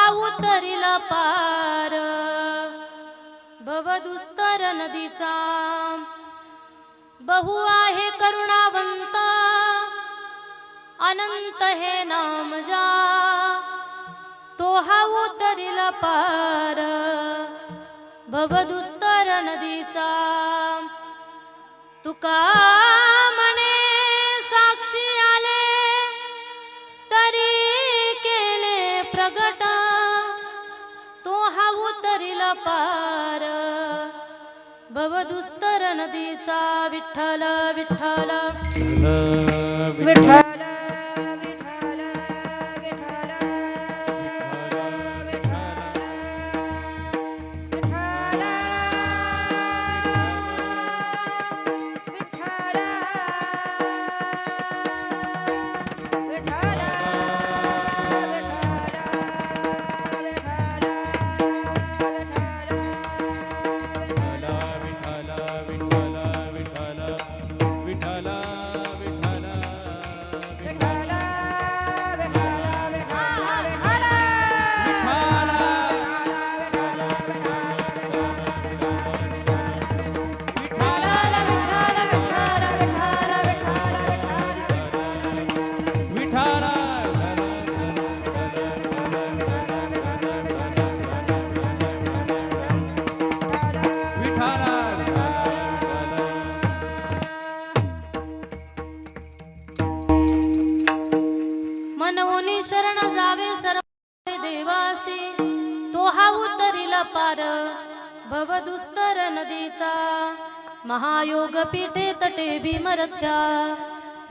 उतरिला पार भवदुस्तर नदीचा बहु आहे करुणावंत अनंत हे नाम जा तो हा उतरिला पार भवदुस्तर नदीचा तुका म्हणे साक्षी आले तरी केले प्रगट तो हा उतरिला पार भवदुस्तर नदीचा विठ्ठल विठ्ठल विठ्ठल मनवोनी शरण जावे सर्व देवासी तो हा उतरिला पार भवदुस्तर नदीचा महायोग पीठे तटे भीमरथ्या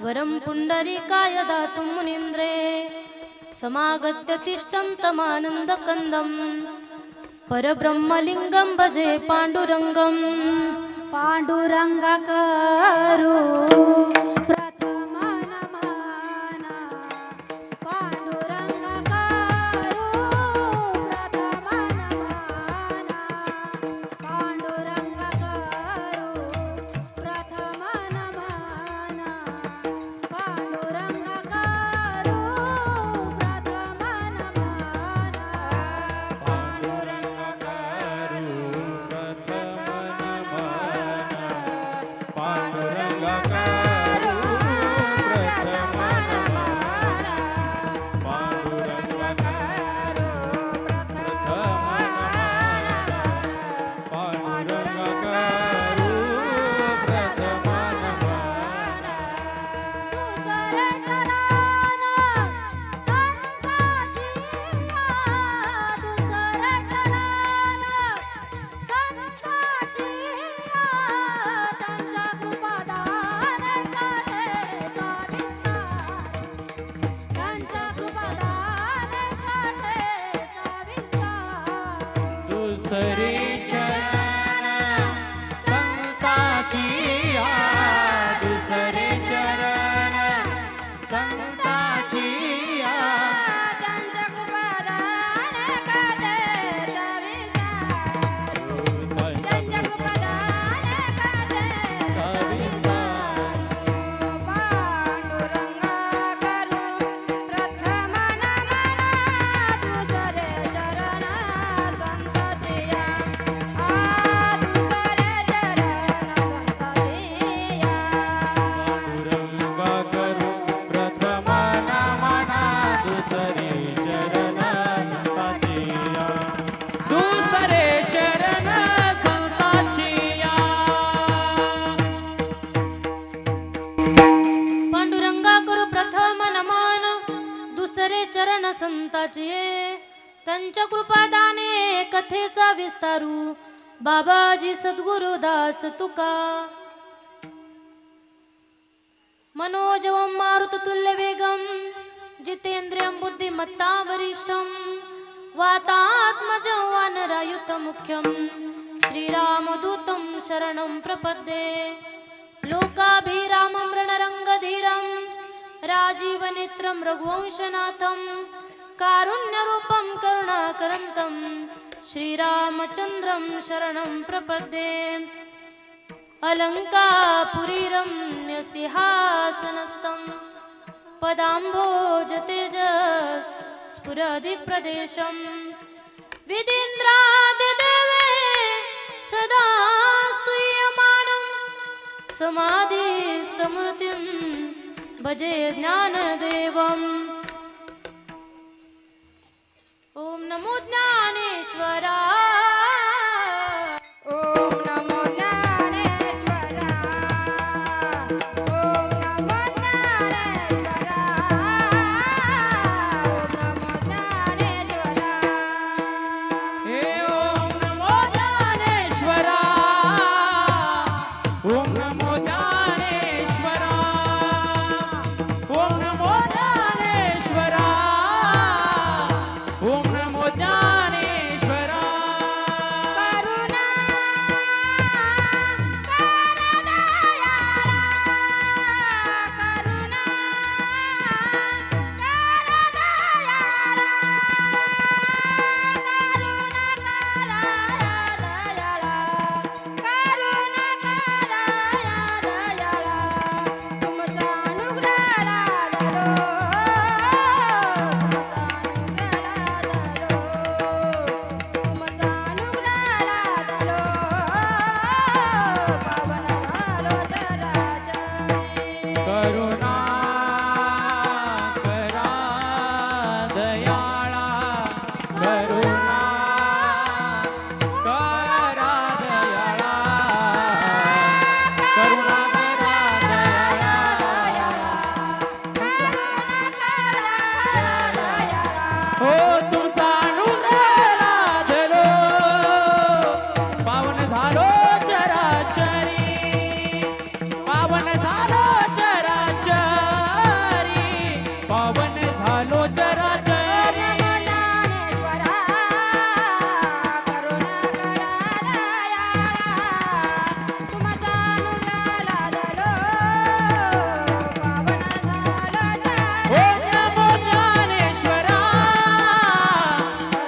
वरम पुंडरीकाय दातुं मुनींद्रे समागत्य तिष्ठन्तमानन्द कंदम परब्रह्मलिंगं भजे पांडुरंगम पांडुरंगाकरू चरण संताचे त्यांच्या कृपादाने कथेचा विस्तारू बाबाजी सद्गुरुदास तुका मनोजवं मारुततुल्य वेगं जितेन्द्रियं बुद्धिमत्ता वरिष्ठं वातात्मजं वानरायुतं मुख्यं श्रीरामदूतं शरणं प्रपद्ये लोकाभिरामं रणरंगधीरं राजीवनेत्रं रघुवंशनाथं कारुण्यरूपं करुणाकरन्तं श्रीरामचन्द्रं शरणं प्रपद्ये अलङ्कापुरीरम्यसिंहासनस्थं पदाम्भोजतेजः स्फुरदिक्प्रदेशम् विधीन्द्रादिदेवे सदा स्तूयमानं समाधिस्थमूर्तिं भजे ज्ञानदेवम् ॐ नमो ज्ञानेश्वराय ओम नमो ज्ञानेश्वराय ओम नमो ज्ञानेश्वराय हे ओम नमो ज्ञानेश्वरा ओम नमो ज्ञानेश्वरा ओम नमो ज्ञानेश्वरा ओम नमो ज्ञानेश्वरा करुणा करुणा करा दयाळा करुणा करा दयाळा करुणा करा दयाळा हो तुमचा अनुग्रह लादलो पावन झालो चराचरी पावन झालो चराचरी पावन झालो चराचरी ओम नमो ज्ञानेश्वरा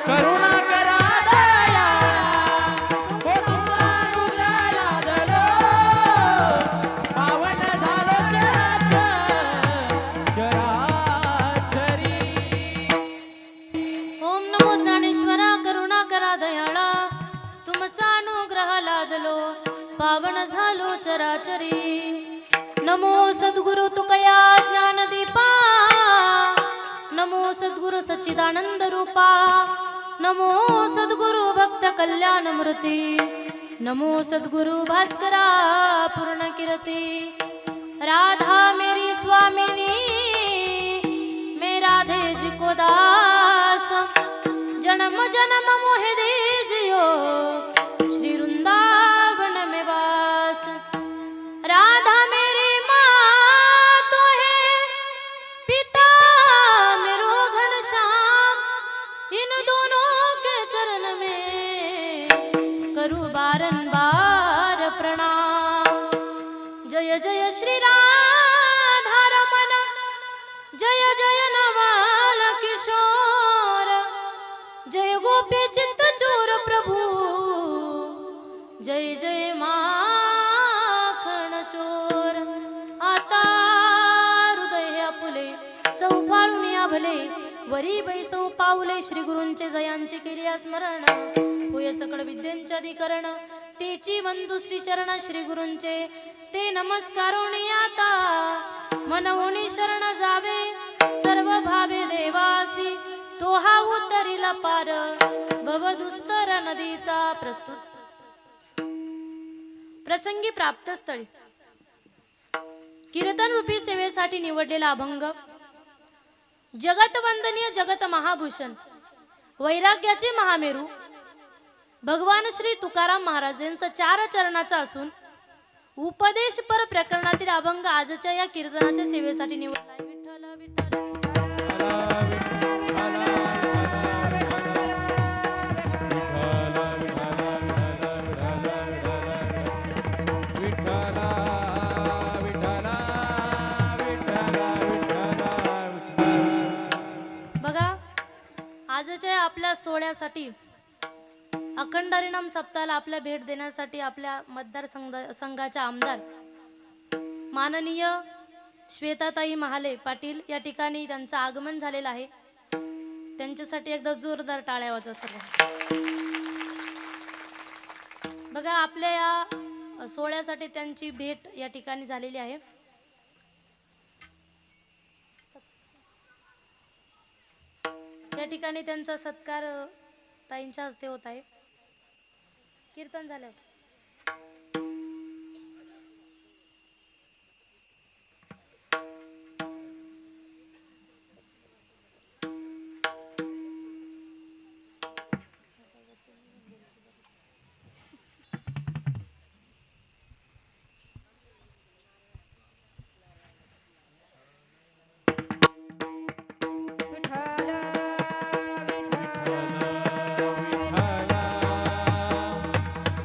करुणा करा दयाळा हो तुमचा अनुग्रह लादलो पावन झालो चराचरी ओम नमो ज्ञानेश्वरा करुणा करा दयाळा तुमचा अनुग्रह लादलो पावन झालो चराचरी नमो सद्गुरु तुकया ज्ञानदीपा नमो सद्गुरु सच्चिदानंद रूपा नमो सद्गुरु भक्त कल्याण मूर्ती नमो सद्गुरु भास्करा पूर्ण कीर्ती राधा मेरी स्वामिनी मैं राधे जी को दास जन्म जन्म मोहे दीजियो श्री वृंदावन में वास राधा मेरी माँ तो है पिता मेरो घनश्याम इन दोनों के चरण में करूँ बारंबार प्रणाम जय जय श्री राधा रमण जय जय नवाल किशोर जय गोपी चित्त चोर प्रभु जय जय माखण चोर आता हृदय आपुले चौफाळून या भले वरी बैसव पाऊले श्री गुरूंचे जयांचे केले स्मरण होय सकळ विद्यांचे अधिकरण तेची वंदू श्री चरण श्री गुरूंचे ते नमस्कारोणी आता मनवोनी शरण जावे सर्व भावे देवासी तो हा उतरीला पार भवदुस्तर नदीचा प्रस्तुत प्रसंगी प्राप्त स्थळी कीर्तन रूपी सेवेसाठी निवडलेला अभंग जगत वंदनीय जगत महाभूषण वैराग्याचे महामेरू भगवान श्री तुकाराम महाराजांचा 4 चरणाचा असून उपदेश पर प्रकरणातील अभंग आजच्या या कीर्तनाच्या सेवेसाठी निवडलाय विठ्ठल विठ्ठल बघा आजच्या आपल्या सोहळ्यासाठी अखंड हरिनाम सप्ताहाला आपल्या भेट देण्यासाठी आपल्या मतदार संघाच्या आमदार माननीय श्वेताताई महाले पाटील या ठिकाणी त्यांचं आगमन झालेलं आहे. त्यांच्यासाठी एकदा जोरदार टाळ्या वाजवा सर्व. बघा आपल्या या सोहळ्यासाठी त्यांची भेट या ठिकाणी झालेली आहे. या ठिकाणी त्यांचा सत्कार ताईंच्या हस्ते होत आहे. कीर्तन झाल्यावर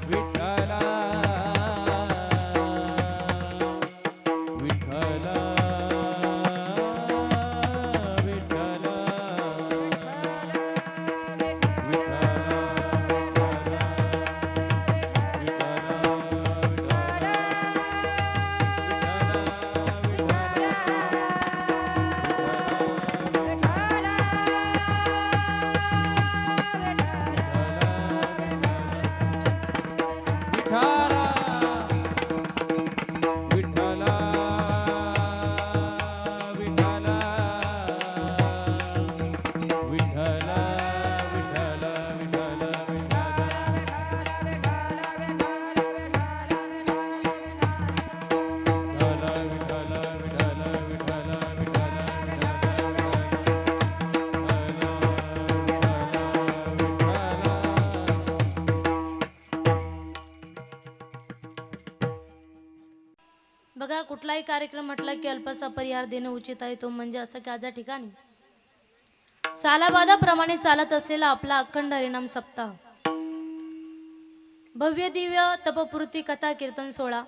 विठ्ठल विठ्ठला विठ्ठला विठ्ठला विठ्ठला विठ्ठला विठ्ठला विठ्ठला विठ्ठला बघा कुठलाही कार्यक्रम म्हटला की अल्पसा परिहार देणं उचित आहे. तो म्हणजे असं की आज या ठिकाणी सालाबादाप्रमाणे चालत असलेला आपला अखंड हरिनाम सप्ताह, भव्य दिव्य तपपूर्ती कथा कीर्तन सोहळा,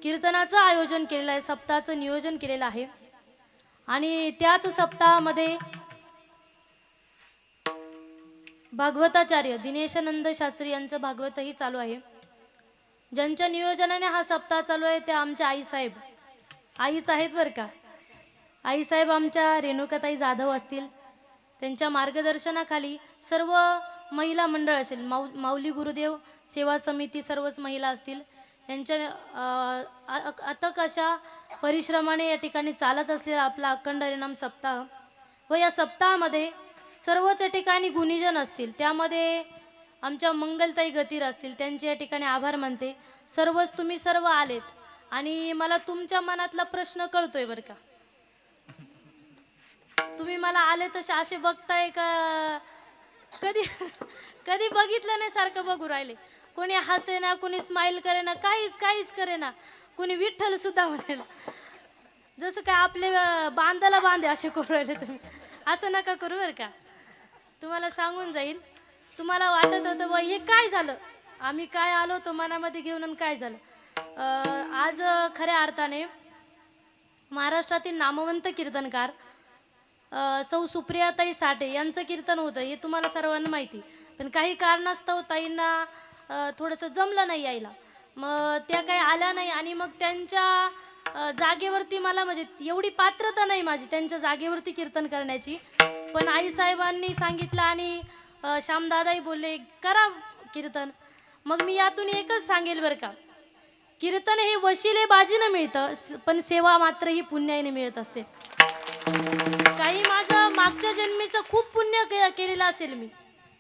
कीर्तनाचं आयोजन केलेलं आहे, सप्ताहाचं नियोजन केलेलं आहे. आणि त्याच सप्ताहामध्ये भागवताचार्य दिनेशानंद शास्त्री यांचं भागवतही चालू आहे. ज्यांच्या नियोजनाने हा सप्ताह चालू आहे त्या आमच्या आईसाहेब, आईच आहेत बरं का. आईसाहेब आमच्या रेणुकाताई जाधव असतील, त्यांच्या मार्गदर्शनाखाली सर्व महिला मंडळ असेल, माऊली गुरुदेव सेवा समिती सर्वच महिला असतील, यांच्या अथक अशा परिश्रमाने या ठिकाणी चालत असलेला आपला अखंड हरिनाम सप्ताह व या सप्ताहामध्ये सर्वच या ठिकाणी गुणीजन असतील. त्यामध्ये आमच्या मंगलताई गतीर असतील, त्यांचे या ठिकाणी आभार मानते. सर्वच तुम्ही सर्व आलेत आणि मला तुमच्या मनातला प्रश्न कळतोय बरं का. तुम्ही मला आले तसे असे बघताय का कधी कधी बघितलं नाही सारखं बघू राहिले. कोणी हसे ना, कोणी स्माइल करे ना, काहीच करे ना, कोणी विठ्ठल सुद्धा म्हणेल. जसं काय आपले बांधाला बांधे असे करू राहिले तुम्ही. असं नका करू बरं का. तुम्हाला सांगून जाईल, तुम्हाला वाटत होतं बा हे काय झालं, आम्ही काय आलो तो मनामध्ये घेऊन आणि काय झालं. आज खऱ्या अर्थाने महाराष्ट्रातील नामवंत कीर्तनकार सौ सुप्रियाताई साठे यांचं कीर्तन होतं, हे तुम्हाला सर्वांना माहिती. पण काही कारणास्तव ताईंना थोडंसं जमलं नाही यायला, मग त्या काही आल्या नाही. आणि मग त्यांच्या जागेवरती मला, म्हणजे एवढी पात्रता नाही माझी त्यांच्या जागेवरती कीर्तन करण्याची. पण आईसाहेबांनी सांगितलं आणि श्यामदादाही बोलले करा कीर्तन. मग मी यातून एकच सांगेल बरं का, कीर्तन हे वशिलेबाजीनं मिळतं, पण सेवा मात्र ही पुण्याने मिळत असते. काही माझं मागच्या जन्मीचं खूप पुण्य केलेलं असेल मी,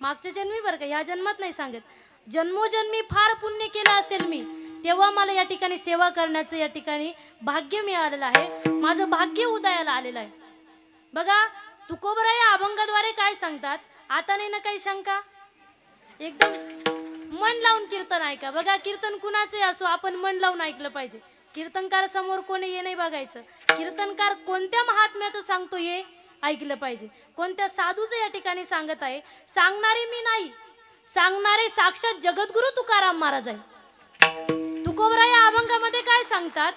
मागच्या जन्मी बरं का, ह्या जन्मात नाही सांगत, जन्मोजन्मी फार पुण्य केलं असेल मी, तेव्हा मला या ठिकाणी सेवा करण्याचं या ठिकाणी भाग्य मिळालेलं आहे. माझं भाग्य उदयाला आलेलं आहे. बघा तुकोबराय अभंगाद्वारे काय सांगतात, आता नाही ना काही शंका, एकदम मन लावून कीर्तन ऐका. बघा कीर्तन कुणाचे असो, आपण मन लावून ऐकलं पाहिजे. कीर्तनकार समोर कोणी ये नाही बघायचं. कीर्तनकार कोणत्या महात्म्याचं सांगतो हे ऐकलं पाहिजे, कोणत्या साधूचं या ठिकाणी सांगत आहे. सांगणारे मी नाही, सांगणारे साक्षात जगद्गुरु तुकाराम महाराज आहे. तुकोबराय या अभंगामध्ये काय सांगतात,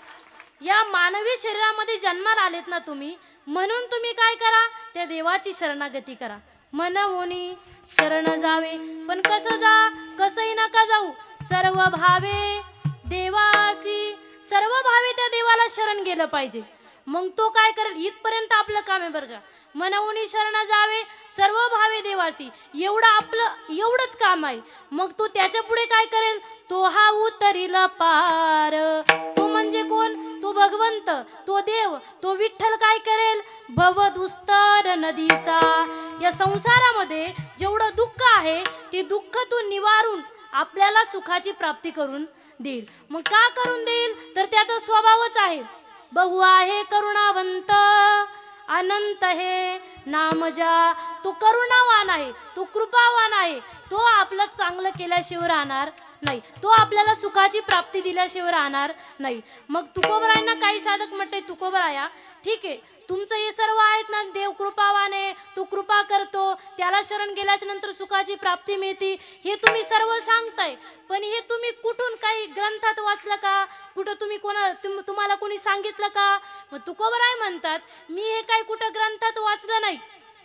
या मानवी शरीरामध्ये जन्माला आलेत ना तुम्ही, म्हणून तुम्ही काय करा, त्या देवाची शरणागती करा. मन होनी शरण जावे, पण कसं जा, कसंही नका जाऊ, सर्व भावे देवासी, सर्व भावे त्या देवाला शरण गेलं पाहिजे. मग तो काय करेल, इथपर्यंत आपलं काम आहे बरं का. मनवून शरण जावे सर्व भावे देवासी. एवढं आपलं एवढंच काम आहे. मग तो त्याच्या पुढे काय करेल? तो हा उतरील पार. तो म्हणजे कोण? तो भगवंत, तो देव, तो विठ्ठल काय करेल? भवदुस्तर नदीचा. या संसारामध्ये जेवढं दुःख आहे ते दुःख तो निवारून आपल्याला सुखाची प्राप्ती करून देईल. मग का करून देईल? तर त्याचा स्वभावच आहे. बहु आहे करुणावंत अनंत हे नाम ज्या. तो करुणावान आहे, तो कृपावान आहे. तो आपलं चांगलं केल्याशिवाय राहणार नाही, तो आपल्याला सुखाची प्राप्ती दिल्याशिवाय राहणार नाही. मग तुकोबरायांना काही साधक म्हटले, तुकोबराया ठीक आहे, तुमचं हे सर्व आहेत ना, देव कृपावान आहे, तो कृपा करतो, त्याला शरण गेल्याच्या नंतर सुखाची प्राप्ती मिळते, हे तुम्ही सर्व सांगताय. पण हे तुम्ही कुठून काही ग्रंथात वाचलं का? कुठं तुम्ही तुम्हाला कोणी सांगितलं का? मग तुकोबराय म्हणतात, मी हे काही कुठं ग्रंथात वाचलं नाही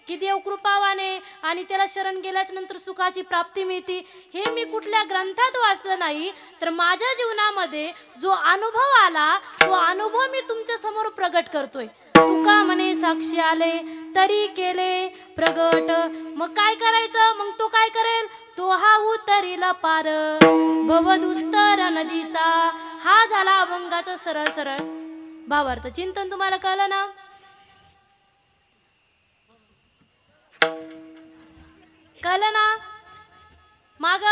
की देव कृपावान आहे आणि त्याला शरण गेल्याच्या नंतर सुखाची प्राप्ती मिळते. हे मी कुठल्या ग्रंथात वाचलं नाही, तर माझ्या जीवनामध्ये जो अनुभव आला तो अनुभव मी तुमच्या समोर प्रगट करतोय. तुका म्हणे साक्षी आले तरी केले प्रगट. मग काय करायचं? मग तो काय करेल? तो हा उतरील पार भवदुस्तर नदीचा. हा झाला अभंगाचा सरळ सरळ भावार्थ. चिंतन तुम्हाला कळलं ना? कळलं ना? माग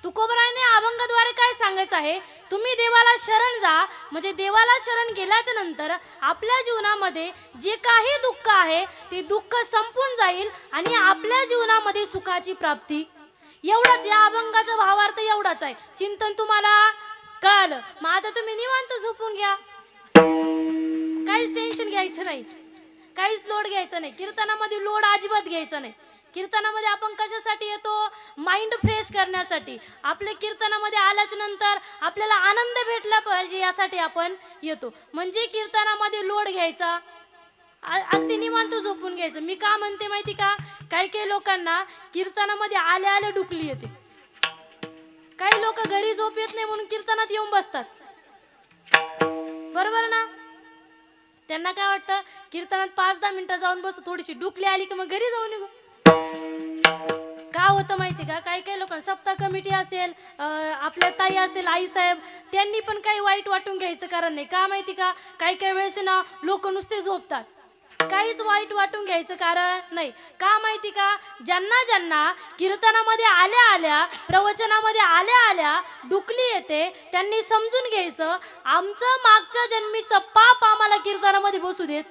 तुकोबरायाने अभंगाद्वारे काय सांगायचं आहे? तुम्ही देवाला शरण जा, म्हणजे देवाला शरण गेल्याच्या नंतर आपल्या जीवनामध्ये जे काही दुःख आहे ते दुःख संपून जाईल आणि आपल्या जीवनामध्ये सुखाची प्राप्ती. एवढाच या अभंगाचा भावार्थ एवढाच आहे. चिंतन तुम्हाला कळलं? मग आता तुम्ही निवांत झोपून घ्या, काहीच टेन्शन घ्यायचं नाही, काहीच लोड घ्यायचं नाही. कीर्तनामध्ये लोड अजिबात घ्यायचा नाही. कीर्तनामध्ये आपण कशासाठी येतो? माइंड फ्रेश करण्यासाठी. आपल्या कीर्तनामध्ये आल्याच्या नंतर आपल्याला आनंद भेटला पाहिजे यासाठी आपण येतो. म्हणजे कीर्तनामध्ये लोड घ्यायचा, अगदी निवांत झोपून घ्यायचं. मी का म्हणते माहिती का? काही काही लोकांना कीर्तनामध्ये आले आले डुकली येते. काही लोक घरी झोप येत नाही म्हणून कीर्तनात येऊन बसतात, बरोबर ना? त्यांना काय वाटतं, कीर्तनात 5-10 मिनिटं जाऊन बसू, थोडीशी डुकली आली की मग घरी जाऊन निघू. का होतं माहिती का? काही काही लोक सप्ताह कमिटी असेल, आपल्या ताई असतील, आई साहेब, त्यांनी पण काही वाईट वाटून घ्यायचं कारण नाही. का माहिती का? काही काही वेळेस ना लोक नुसते झोपतात, काहीच वाईट वाटून घ्यायचं कारण नाही. का माहिती का? ज्यांना ज्यांना कीर्तनामध्ये आल्या आल्या, प्रवचनामध्ये आल्या आल्या डुकली येते, त्यांनी समजून घ्यायचं, आमचं मागच्या जन्मीचं पाप आम्हाला कीर्तनामध्ये बसू देत.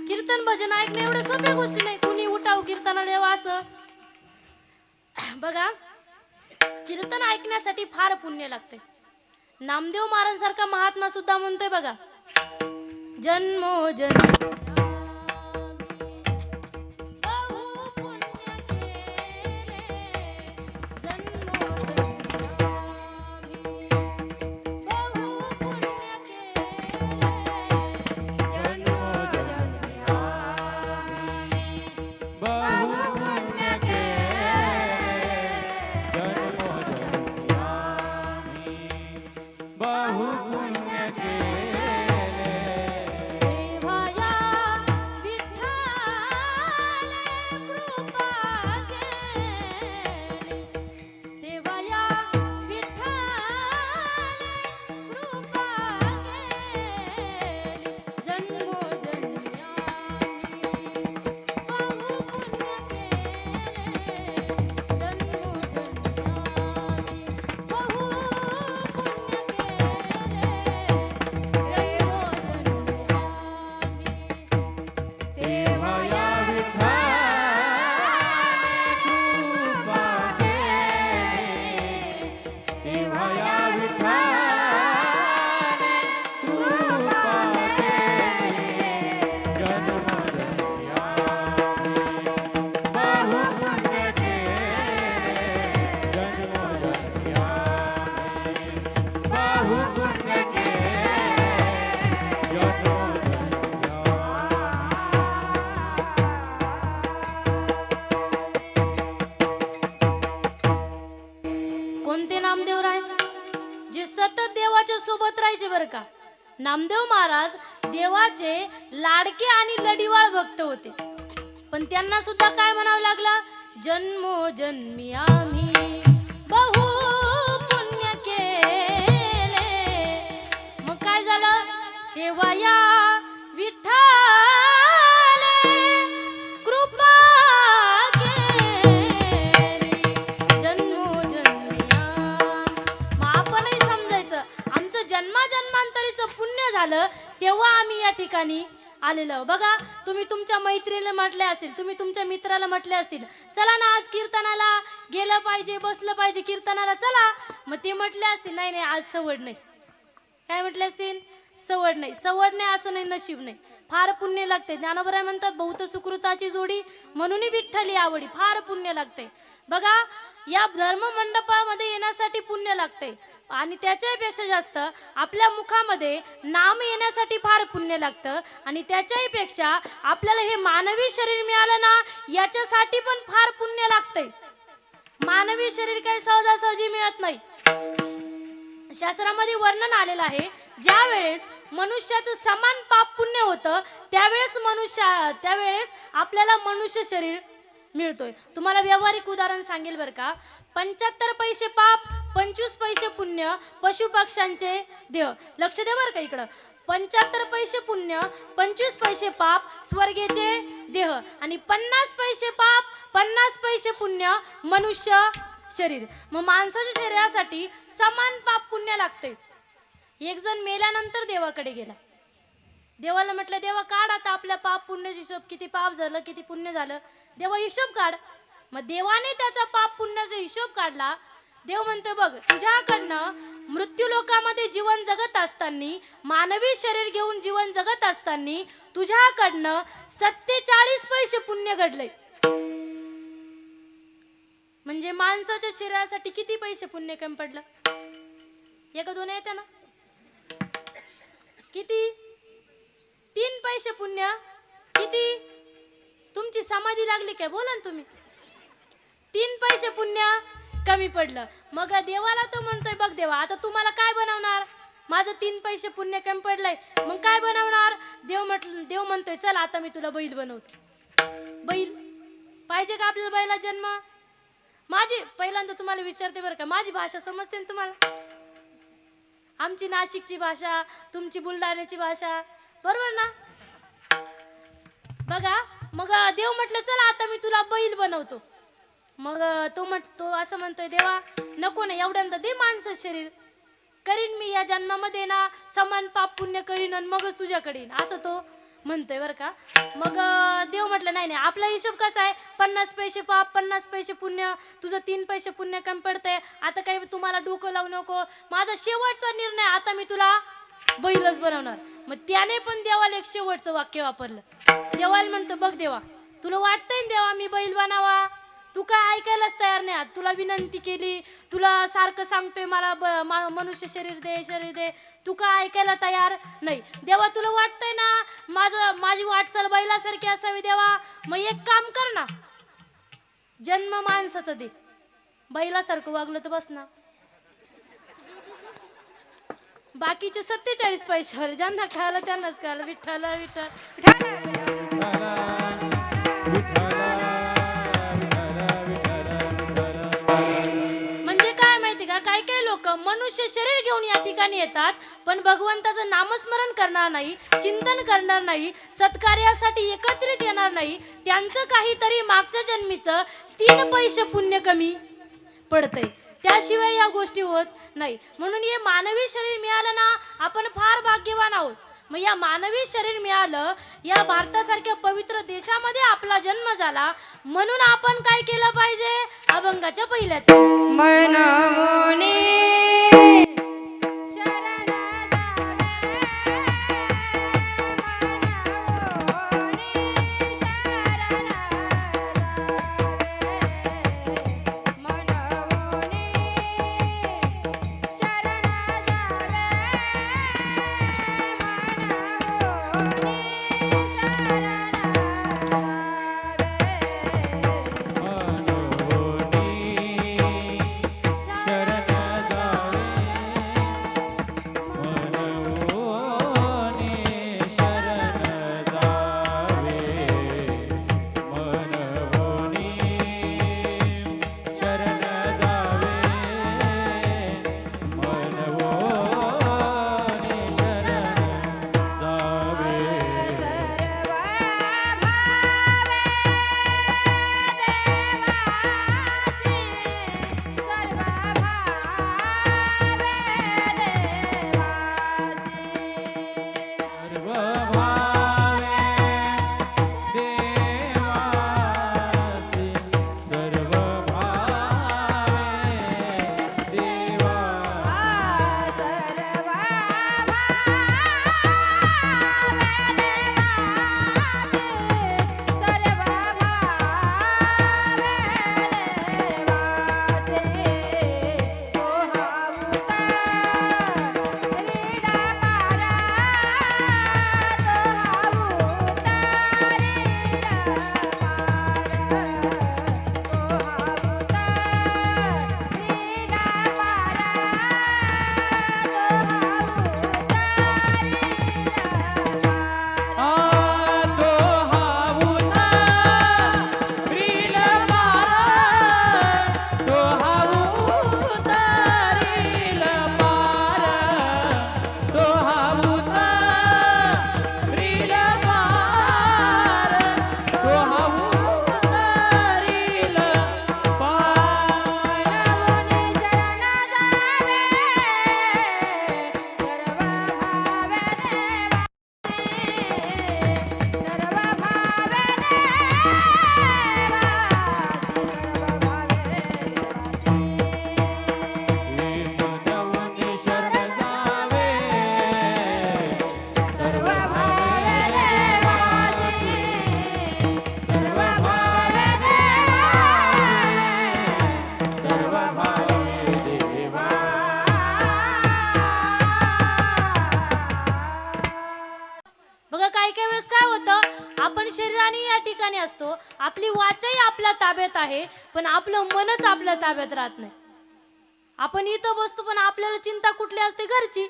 कीर्तन भजन ऐकणं एवढ्या सोप्या गोष्टी नाही. कुणी उठाव कीर्तनाला यावं असं बघा. कीर्तन ऐकण्यासाठी फार पुण्य लागते. नामदेव महाराज सारखा महात्मा सुद्धा म्हणतोय बघा, जन्मो जन्म देवाचे लाडके आणि लढीवाळ भक्त होते, पण त्यांना सुद्धा काय म्हणावं लागलं, जन्मोजन्मी आम्ही बहु पुण्य केले. मग काय झालं, तेव्हा या विठ्ठले कृपा केली जन्मोजन्मी. मग आपणही समजायचं आमचं जन्माजन्मांतरीचं पुण्य झालं तेव्हा आम्ही या ठिकाणी आलेलो. बघा, तुम्ही तुमच्या मैत्रीला म्हटले असेल, तुम्ही तुमच्या मित्राला म्हटले असतील, चला ना आज कीर्तनाला गेलं पाहिजे, बसलं पाहिजे कीर्तनाला, चला. मग ते म्हटले असतील, नाही नाही आज सवड नाही. काय म्हटले असतील, सवड नाही. सवड नाही असं नाही, नशीब नाही, फार पुण्य लागते. ज्ञानोबराय म्हणतात, बहुत सुकृताची जोडी म्हणून विठ्ठली आवडी. फार पुण्य लागते. बघा, या धर्म मंडपामध्ये येण्यासाठी पुण्य लागते आणि त्याच्यापेक्षा जास्त आपल्या मुखामध्ये नाम येण्यासाठी फार पुण्य लागतं आणि त्याच्याही पेक्षा आपल्याला हे मानवी शरीर मिळालं ना याच्यासाठी पण फार पुण्य लागतंय. मानवी शरीर काही सहजासहजी मिळत नाही. शास्त्रामध्ये वर्णन आलेलं आहे, ज्या वेळेस मनुष्याचं समान पाप पुण्य होतं त्यावेळेस आपल्याला मनुष्य शरीर मिळतोय. तुम्हाला व्यावहारिक उदाहरण सांगेल बरं का. 75 पैसे पाप, 25 पैसे पुण्य पशु पक्ष्यांचे देह. लक्ष द्या बरं का इकडं. 75 पैसे पुण्य, 25 पैसे पाप स्वर्गेचे देह आणि 50 पैसे पाप, 50 पैसे पुण्य मनुष्य शरीर. मग माणसाच्या शरीरासाठी समान पाप पुण्य लागते. एक जण मेल्यानंतर देवाकडे गेला. देवाला म्हटलं, देवा काढ आता आपल्या पाप पुण्याचा हिशोब, किती पाप झालं, किती पुण्य झालं. देवा हिशोब काढ. मग देवाने त्याचा पाप पुण्याचा हिशोब काढला. देव म्हणतोय, बघ, तुझ्याकडनं मृत्यू लोकामध्ये जीवन जगत असताना, मानवी शरीर घेऊन जीवन जगत असताना तुझ्याकडनं 47 पैसे पुण्य घडले. म्हणजे माणसाच्या शरीरासाठी किती पैसे पुण्य कमी पडलं. एक दोन येते ना, किती, 3 पैसे पुण्य. किती, तुमची समाधी लागली काय, बोला ना तुम्ही. 3 पैसे पुण्य कमी पडलं. मग देवाला तो म्हणतोय, बघ देवा आता तुम्हाला काय बनवणार, माझं 3 पैसे पुण्य कमी पडलंय, मग काय बनवणार. देव म्हणतोय, चल आता मी तुला बैल बनवतो. बैल पाहिजे का आपल्याला, बैला जन्म. माझी पहिल्यांदा तुम्हाला विचारते बरं का, माझी भाषा समजते ना तुम्हाला. आमची नाशिकची भाषा, तुमची बुलढाण्याची भाषा, बरोबर ना. बघा, मग देव म्हटलं, चला आता मी तुला बैल बनवतो. मग तो असं म्हणतोय, देवा नको ना, एवढ्यांदा दे माणसं शरीर, करीन मी या जन्मामध्ये ना समान पाप पुण्य करीन आणि मगच तुझ्याकडे येईन, असं तो म्हणतोय बरं का. मग देव म्हटलं, नाही नाही, आपला हिशोब कसा आहे, 50 पैसे पाप, 50 पैसे पुण्य, तुझं 3 पैसे पुण्य कमी पडतंय. आता काही तुम्हाला डोकं लावू नको, माझा शेवटचा निर्णय, आता मी तुला बैलच बनवणार. मग त्याने पण देवाला एक शेवटचं वाक्य वापरलं. देवाला म्हणतो, बघ देवा तुला वाटतंय ना देवा मी बैल बनावा, तू काय ऐकायलाच तयार नाही. तुला विनंती केली, तुला सारखं सांगतोय मला मनुष्य शरीर दे, तू काय ऐकायला तयार नाही. देवा तुला वाटतंय ना माझी वाटचाल बैलासारखी असावी देवा, मग एक काम कर ना, जन्म माणसाचा दे. बैलासारखं वागलं तर बस ना. बाकीचे 47 पैशावर ज्यांना खायला त्यांनाच खायला. विठ्ठल विठ्ठल. म्हणजे काय माहिती का, काही काही लोक मनुष्य शरीर घेऊन या ठिकाणी येतात, पण भगवंताचं नामस्मरण करणार नाही, चिंतन करणार नाही, सत्कार्यासाठी एकत्रित येणार नाही. त्यांचं काहीतरी मागच्या जन्मीचं 3 पैसे पुण्य कमी पडतंय, त्याशिवाय या गोष्टी होत नाही. म्हणून हे मानवी शरीर मिळालं ना, आपण फार भाग्यवान आहोत. मग या मानवी शरीर मिळालं, या भारतासारख्या पवित्र देशामध्ये आपला जन्म झाला, म्हणून आपण काय केलं पाहिजे, अभंगाच्या पहिल्याच्या मनमुनी काही काही वेळेस काय होतं, आपण शरीराने या ठिकाणी असतो, आपली वाचाही आपल्या ताब्यात आहे, पण आपलं मनच आपल्या ताब्यात राहत नाही. आपण इथं बसतो पण आपल्याला चिंता कुठली असते, घरची.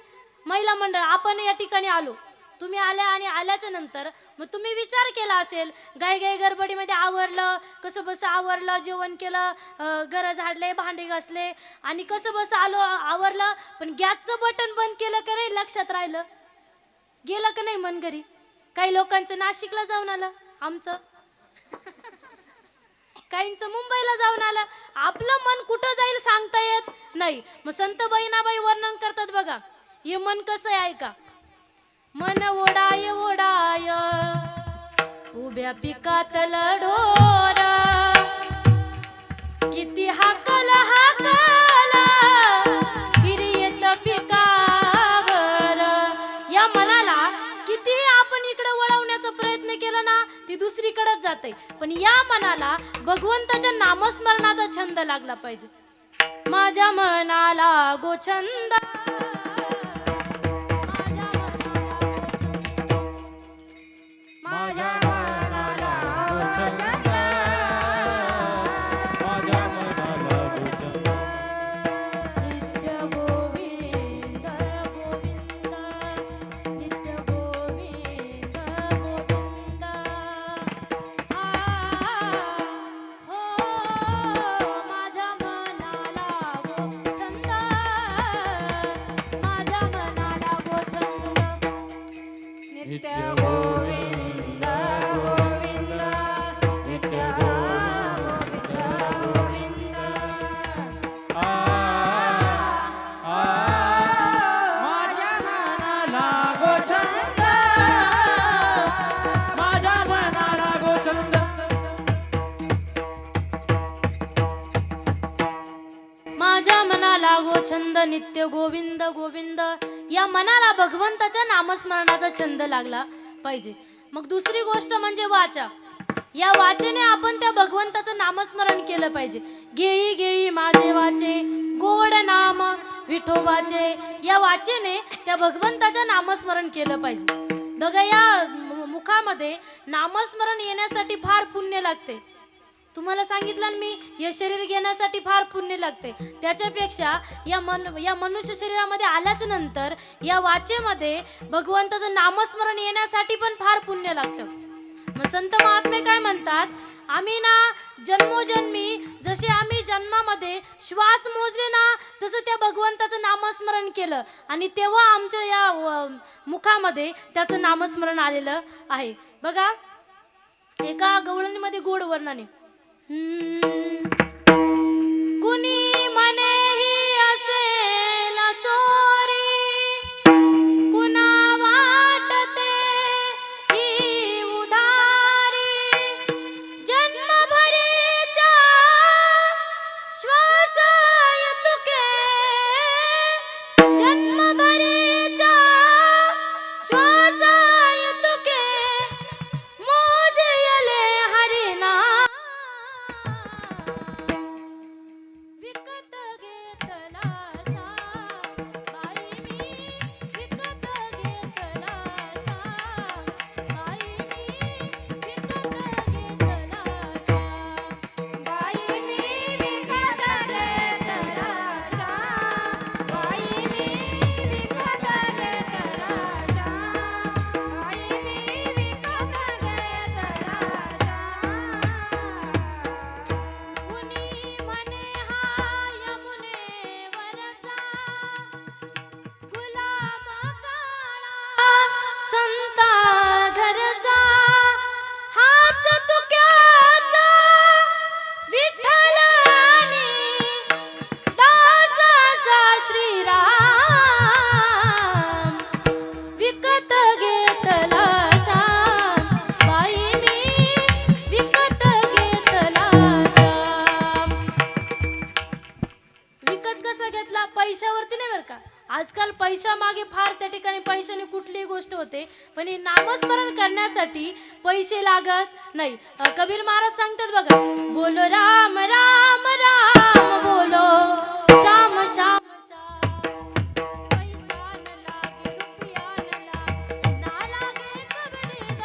महिला मंडळ आपण या ठिकाणी आलो, तुम्ही आल्या आणि आल्याच्या नंतर मग तुम्ही विचार केला असेल, गाय गाय गडबडीमध्ये आवरलं, कसं बस आवरलं, जेवण केलं, घर झाडले, भांडे घासले आणि कसं बस आलो आवरलं, पण गॅसचं बटन बंद केलं का नाही लक्षात राहिलं, गेलं का नाही मन घरी. काही लोकांचं नाशिकला जाऊन आलं, आमचं काहींचं मुंबईला जाऊन आलं. आपलं मन कुठं जाईल सांगता येत नाही. मग संत बहिणाबाई वर्णन करतात बघा, हे मन कसं आहे ऐका. मन ओढाय ओढाय उभ्या पिकातल ढोर, किती हाकल हाकल फिरियत पिकावर. या मनाला किती आपण इकडे वळवण्याचा प्रयत्न केला ना, ती दुसरीकडेच जाते. पण या मनाला भगवंताच्या नामस्मरणाचा छंद लागला पाहिजे. माझ्या मनाला गोछंद, माझ्या मनाला गोछंद, माझ्या मनाला गोछंद. नित्य गोविंद गोविंद, नित्य गोविंद गोविंद. हो माझ्या मनाला गोछंद, माझ्या मनाला गोछंद. नित्य गोविंद गोविंद, नित्य गोविंद गोविंद. आ आ माझ्या मनाला गोछंद, माझ्या मनाला गोछंद. माझ्या मनाला गोछंद, नित्य गोविंद गोविंद. या मनाला भगवंताच्या नामस्मरणाचा छंद लागला पाहिजे. मग दुसरी गोष्ट म्हणजे वाचा. या वाचेने आपण त्या भगवंताचं नामस्मरण केलं पाहिजे. घेई घेई माझे वाचे गोड नाम विठोबाचे. या वाचेने त्या भगवंताचं नामस्मरण केलं पाहिजे. बघा या मुखामध्ये नामस्मरण येण्यासाठी फार पुण्य लागते. तुम्हाला सांगितलं ना मी, हे शरीर घेण्यासाठी फार पुण्य लागते. त्याच्यापेक्षा या मनुष्य शरीरामध्ये आल्याच्या नंतर या वाचेमध्ये भगवंताचं नामस्मरण येण्यासाठी पण फार पुण्य लागतं. मग संत महात्मे काय म्हणतात, आम्ही ना जन्मोजन्मी जसे आम्ही जन्मामध्ये श्वास मोजले ना, तसं त्या भगवंताचं नामस्मरण केलं आणि तेव्हा आमच्या या मुखामध्ये त्याचं नामस्मरण आलेलं आहे. बघा एका गवळणीमध्ये गोड वर्णने, कुणी म्हणे ही असेल चोरी, कुणा वाटते ही उधारी, जन्मभरीच्या श्वास तुके, जन्मभरीच्या श्वास तुके, मोजयले हरिना. विकत घेतला श्याम, बाई मी विकत घेतला श्याम, बाई मी विकत घेतला श्याम, बाई मी विकत घेतला श्याम, बाई मी विकत घेतला श्याम, बाई मी विकत घेतला श्याम. कुणी म्हणे हा यमुनेवरचा गुलाम काळा संता घरचा, हाच तुक्याचा विठ्ठल आणि दासाचा श्रीराम, विकत घेतला श्याम, बाई मी विकत घेतला श्याम. विकत कसा घेतला? पैशावरती नाही बरं का. आजकाल पैशा मागे फार त्या ठिकाणी पैशाने कुठलीही गोष्ट होते, पण हे नामस्मरण करण्यासाठी पैसे लागत नाही. कबीर महाराज सांगतात बघा, बोलो राम राम राम, बोलो श्याम श्याम श्याम. पैसा न लागे रुपया न लागे, ना लागे कबरे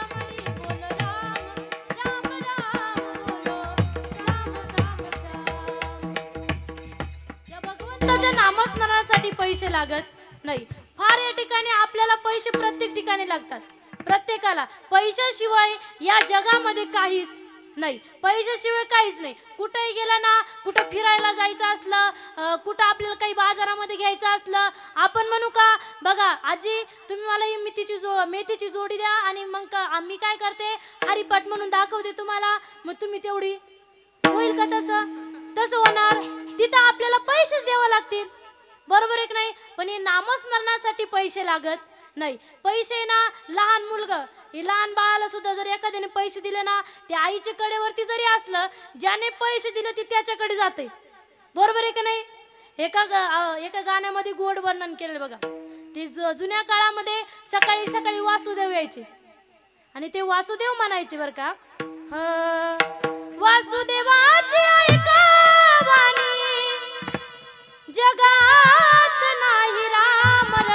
पैसे लागत नाही. फार या ठिकाणी आपल्याला पैसे प्रत्येक ठिकाणी लागतात, प्रत्येकाला. पैशाशिवाय या जगामध्ये काहीच नाही, पैशाशिवाय काहीच नाही. कुठेही गेला ना, कुठं फिरायला जायचं असलं, कुठं आपल्याला काही बाजारामध्ये घ्यायचं असलं, आपण म्हणू का, बघा आजी तुम्ही मला ही मेथीची जोडी द्या, आणि मग आम्ही काय करते, हरिपाठ म्हणून दाखवते तुम्हाला, मग तुम्ही तेवढी. होईल का तसं होणार? तिथं आपल्याला पैसेच द्यावे लागतील, बरोबर आहे की नाही? पण हे नामस्मरणासाठी पैसे लागत नाही. पैसे ना, लहान मुलगा, हे लहान बाळाला सुद्धा जर एखाद्याने पैसे दिले ना, ते आईच्या कडेवरती जरी असलं, ज्याने पैसे दिले ते त्याच्याकडे जाते, बरोबर आहे की नाही? एका गाण्यामध्ये गोड वर्णन केलं बघा. ते जुन्या काळामध्ये सकाळी सकाळी वासुदेव यायचे आणि ते वासुदेव म्हणायचे बर का, वासुदेवाची ऐका वाणी, जगात नाही रामर,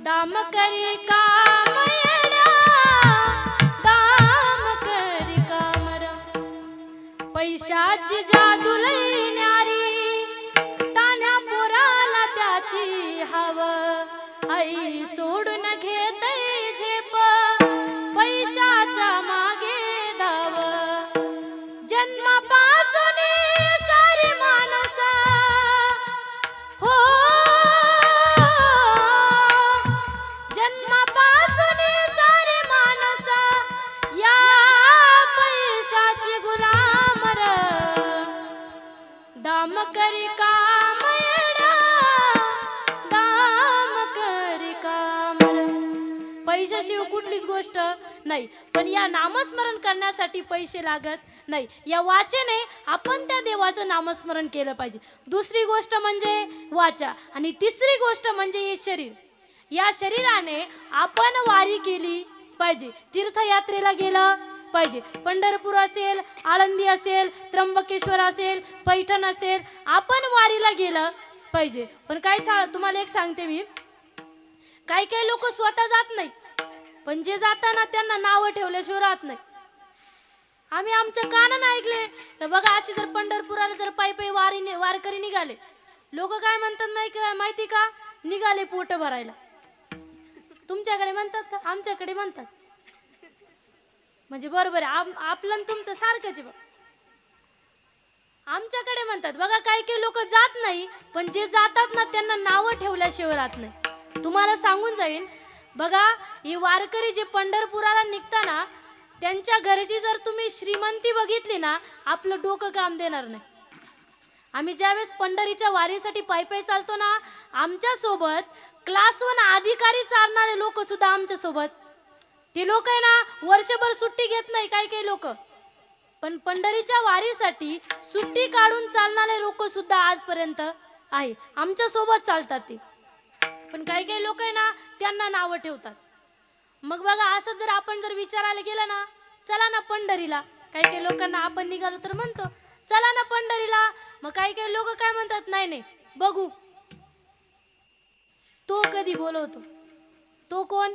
दाम करी काम येड्या, दाम करी कामर. पैशाची जादू लई न्यारी, तान्या पोराला त्याची हव, आई सोडून घेते झेप, पैशाच्या मागे धाव. जन्मापासून सारी माणस हो, जन्मापासून सारी माणस या पैशाची गुलाम र, दाम करी काम येडा, दाम करी काम र. पैशाशिवाय कुठलीच गोष्ट नाही. पण या नामस्मरण करण्यासाठी पैसे लागत नाही. या वाचेने आपण त्या देवाचं नामस्मरण केलं पाहिजे. दुसरी गोष्ट म्हणजे वाचा, आणि तिसरी गोष्ट म्हणजे हे शरीर. या शरीराने आपण वारी केली पाहिजे, तीर्थयात्रेला गेलं पाहिजे. पंढरपूर असेल, आळंदी असेल, त्र्यंबकेश्वर असेल, पैठण असेल, आपण वारीला गेलं पाहिजे. पण तुम्हाला एक सांगते मी, काही लोक स्वतः जात नाही, पण जे जाताना त्यांना नावं ठेवल्याशिवाय राहत नाही. आम्ही आमच्या कानानं ऐकले तर बघा, अशी जर पंढरपुराला जर पायी वारकरी निघाले, लोक काय म्हणतात माहिती का, निघाले पोट भरायला. तुमच्याकडे म्हणतात का? आमच्याकडे म्हणतात. म्हणजे बरोबर आहे, आपलं आणि तुमचं सारखंच आहे. आमच्याकडे म्हणतात बघा, काही लोक जात नाही, पण जे जातात ना त्यांना नावं ठेवल्याशिवाय राहत नाही. तुम्हाला सांगून जाईन बघा, ही वारकरी जे पंढरपुराला निघताना त्यांच्या घरची जर तुम्ही श्रीमंती बघितली ना, आपलं डोकं काम देणार नाही. आम्ही ज्यावेळेस पंढरीच्या वारीसाठी पायी चालतो ना, आमच्या सोबत क्लास 1 अधिकारी चालणारे लोक सुद्धा आमच्या सोबत. ते लोक आहे ना, वर्षभर सुट्टी घेत नाही काही लोक, पण पंढरीच्या वारीसाठी सुट्टी काढून चालणारे लोक सुद्धा आजपर्यंत आहे, आमच्या सोबत चालतात ते. पण काही लोक आहे ना, त्यांना नावं ठेवतात. मग बघा, असं जर आपण विचारायला गेलं ना, चला ना पंढरीला, काही लोकांना आपण निघालो तर म्हणतो चला ना पंढरीला. मग काही लोक काय म्हणतात, नाही बघू, तो कधी बोलवतो. तो कोण?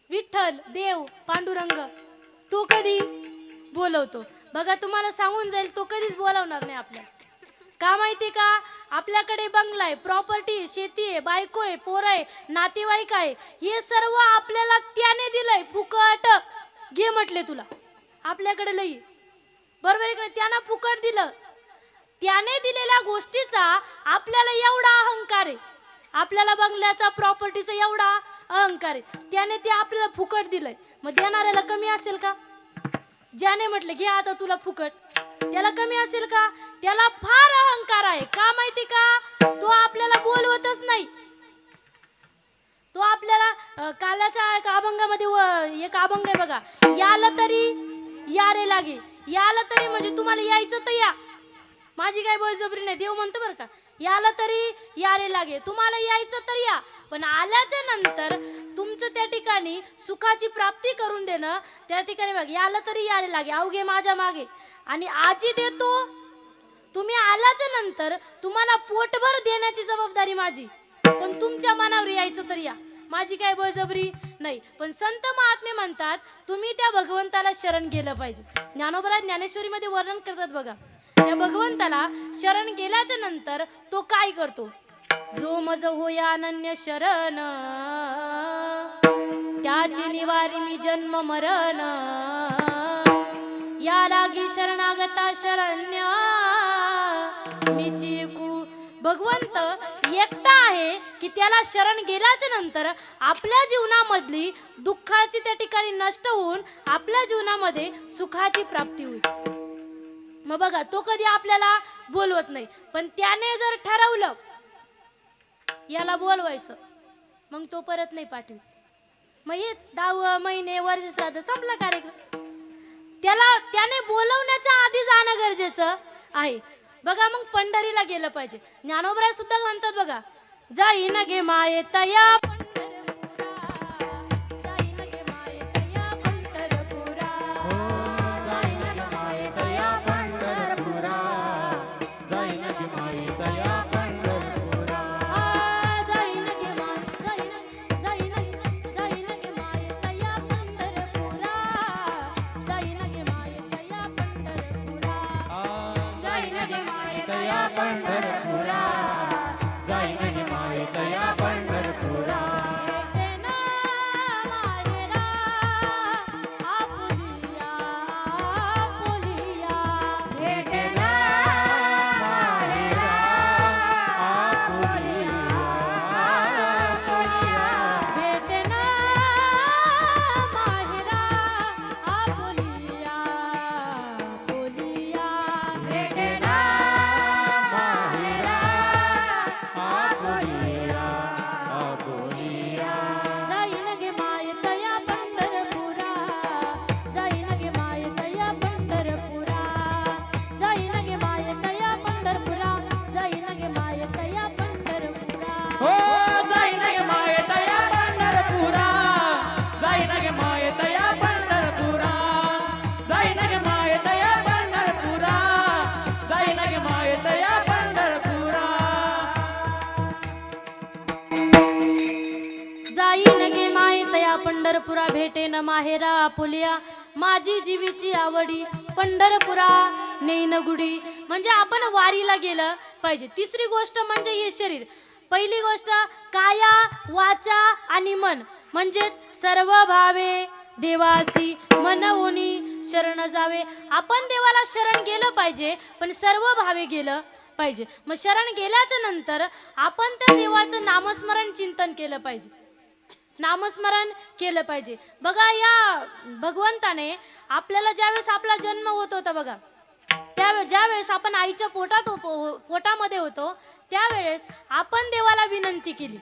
विठ्ठल, देव, पांडुरंग. तो कधी बोलवतो. बघा, तुम्हाला सांगून जाईल, तो कधीच बोलवणार नाही आपल्याला. का माहिती का? आपल्याकडे बंगला आहे, प्रॉपर्टी, शेती आहे, बायको आहे, पोर आहे, नातेवाईक आहे, हे सर्व आपल्याला त्याने दिलंय फुकट. घे म्हटले तुला, आपल्याकडे लई, बरोबर आहे का? त्यानं फुकट दिलं. त्याने दिलेल्या गोष्टीचा आपल्याला एवढा अहंकार आहे, आपल्याला बंगल्याचा, प्रॉपर्टीचा एवढा अहंकार आहे. त्याने ते आपल्याला फुकट दिलंय, मग देणाऱ्याला कमी असेल का? ज्याने म्हटलं घे आता तुला फुकट, त्याला कमी असेल का? त्याला फार अहंकार आहे. का माहिती का? तो आपल्याला बोलवतच नाही. तो आपल्याला कालाच्या एक अभंगामध्ये एक अभंग आहे बघा, याला तरी या रे लागे. याला तरी म्हणजे तुम्हाला यायचं तर या, माझी काय बळजबरी नाही. देव म्हणतो बरं का, याला तरी या रे लागे, तुम्हाला यायचं तर या, पण आल्याच्या नंतर तुमचं त्या ठिकाणी सुखाची प्राप्ती करून देणं, त्या ठिकाणी बघ, याला तरी या रे लागे, अवघे माझ्या मागे. आणि आजी देतो, तुम्ही आल्याच्या नंतर तुम्हाला पोटभर देण्याची जबाबदारी माझी, पण तुमच्या मनावर यायचं तर या, माझी काय बळजबरी नाही. पण संत महात्मे म्हणतात, तुम्ही त्या भगवंताला शरण गेलं पाहिजे. ज्ञानोबा ज्ञानेश्वरीमध्ये वर्णन करतात बघा, त्या भगवंताला शरण गेल्याच्या नंतर तो काय करतो? जो मज होय अनन्य शरण त्याची निवारी मी जन्म मरण या लागी शरणागता शरण्य मी चिकू. भगवंत एकटा आहे की त्याला शरण गेल्याच्या नंतर आपल्या जीवनामधली दुःखाची त्या ठिकाणी नष्ट होऊन आपल्या जीवनामध्ये सुखाची प्राप्ती होईल. मग बघा, तो कधी आपल्याला बोलवत नाही, पण त्याने जर ठरवलं याला बोलवायचं मग तो परत नाही पाठवत. मग हेच 10 महिने वर्ष श्राद्ध संपला कार्यक्रम, त्याने बोलवण्याच्या आधी जाणं गरजेचं आहे. बघा, मग पंढरीला गेलं पाहिजे. ज्ञानोबराय सुद्धा म्हणतात बघा, जाईन गे माये तया पंढरपुरा भेटेन माहेरा आपुलिया माझी जीवीची आवडी पंढरपुरा नेईन गुडी. म्हणजे आपण वारीला गेलं पाहिजे. तिसरी गोष्ट म्हणजे हे शरीर. पहिली गोष्ट काया वाचा आणि मन, म्हणजेच सर्व भावे देवासी मनवुनी शरण जावे. आपण देवाला शरण गेलं पाहिजे, पण सर्व भावे गेलं पाहिजे. मग शरण गेल्याच्या नंतर आपण त्या देवाचं नामस्मरण चिंतन केलं पाहिजे, नामस्मरण केलं पाहिजे. बघा, या भगवंताने आपल्याला ज्यावेळेस आपला जन्म होत होता बघा, ज्यावेळेस आपण आईच्या पोटामध्ये होतो त्यावेळेस आपण देवाला विनंती केली.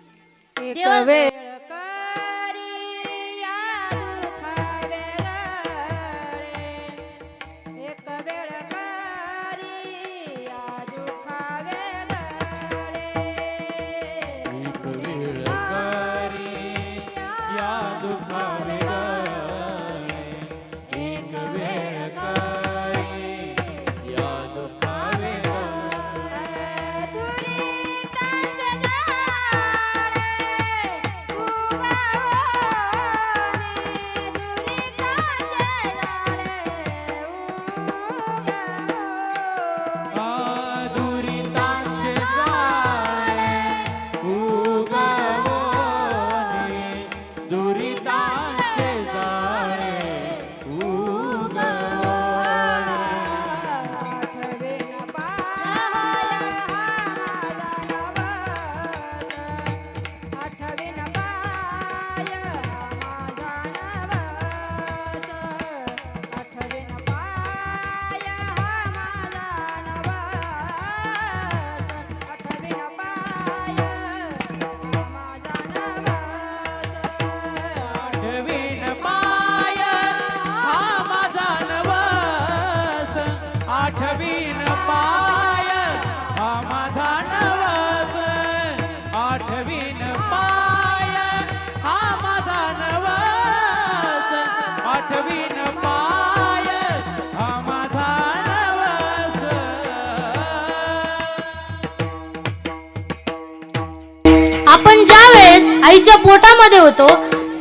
आपण ज्या वेळेस आईच्या पोटामध्ये होतो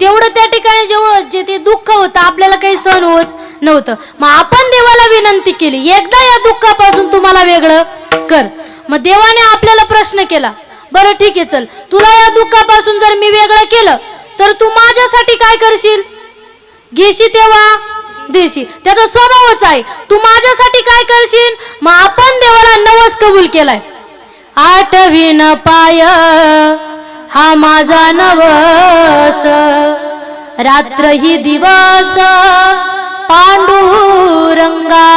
तेवढं त्या ठिकाणी जेवढं जे ते दुःख होतं आपल्याला काही सहन होत नव्हतं. मग आपण देवाला विनंती केली, एकदा या दुःखापासून तुम्हाला वेगळं कर. मग देवाने आपल्याला प्रश्न केला, बरं ठीक आहे, चल तुला या दुःखापासून जर मी वेगळं केलं तर तू माझ्यासाठी काय करशील? घेशी तेव्हा देशी, त्याचा स्वभावच आहे. तू माझ्यासाठी काय करशील? मग आपण देवाला नवस कबूल केलाय. आठवीन पाय हा माझा नवस, रात्र ही दिवस पांडुरंगा,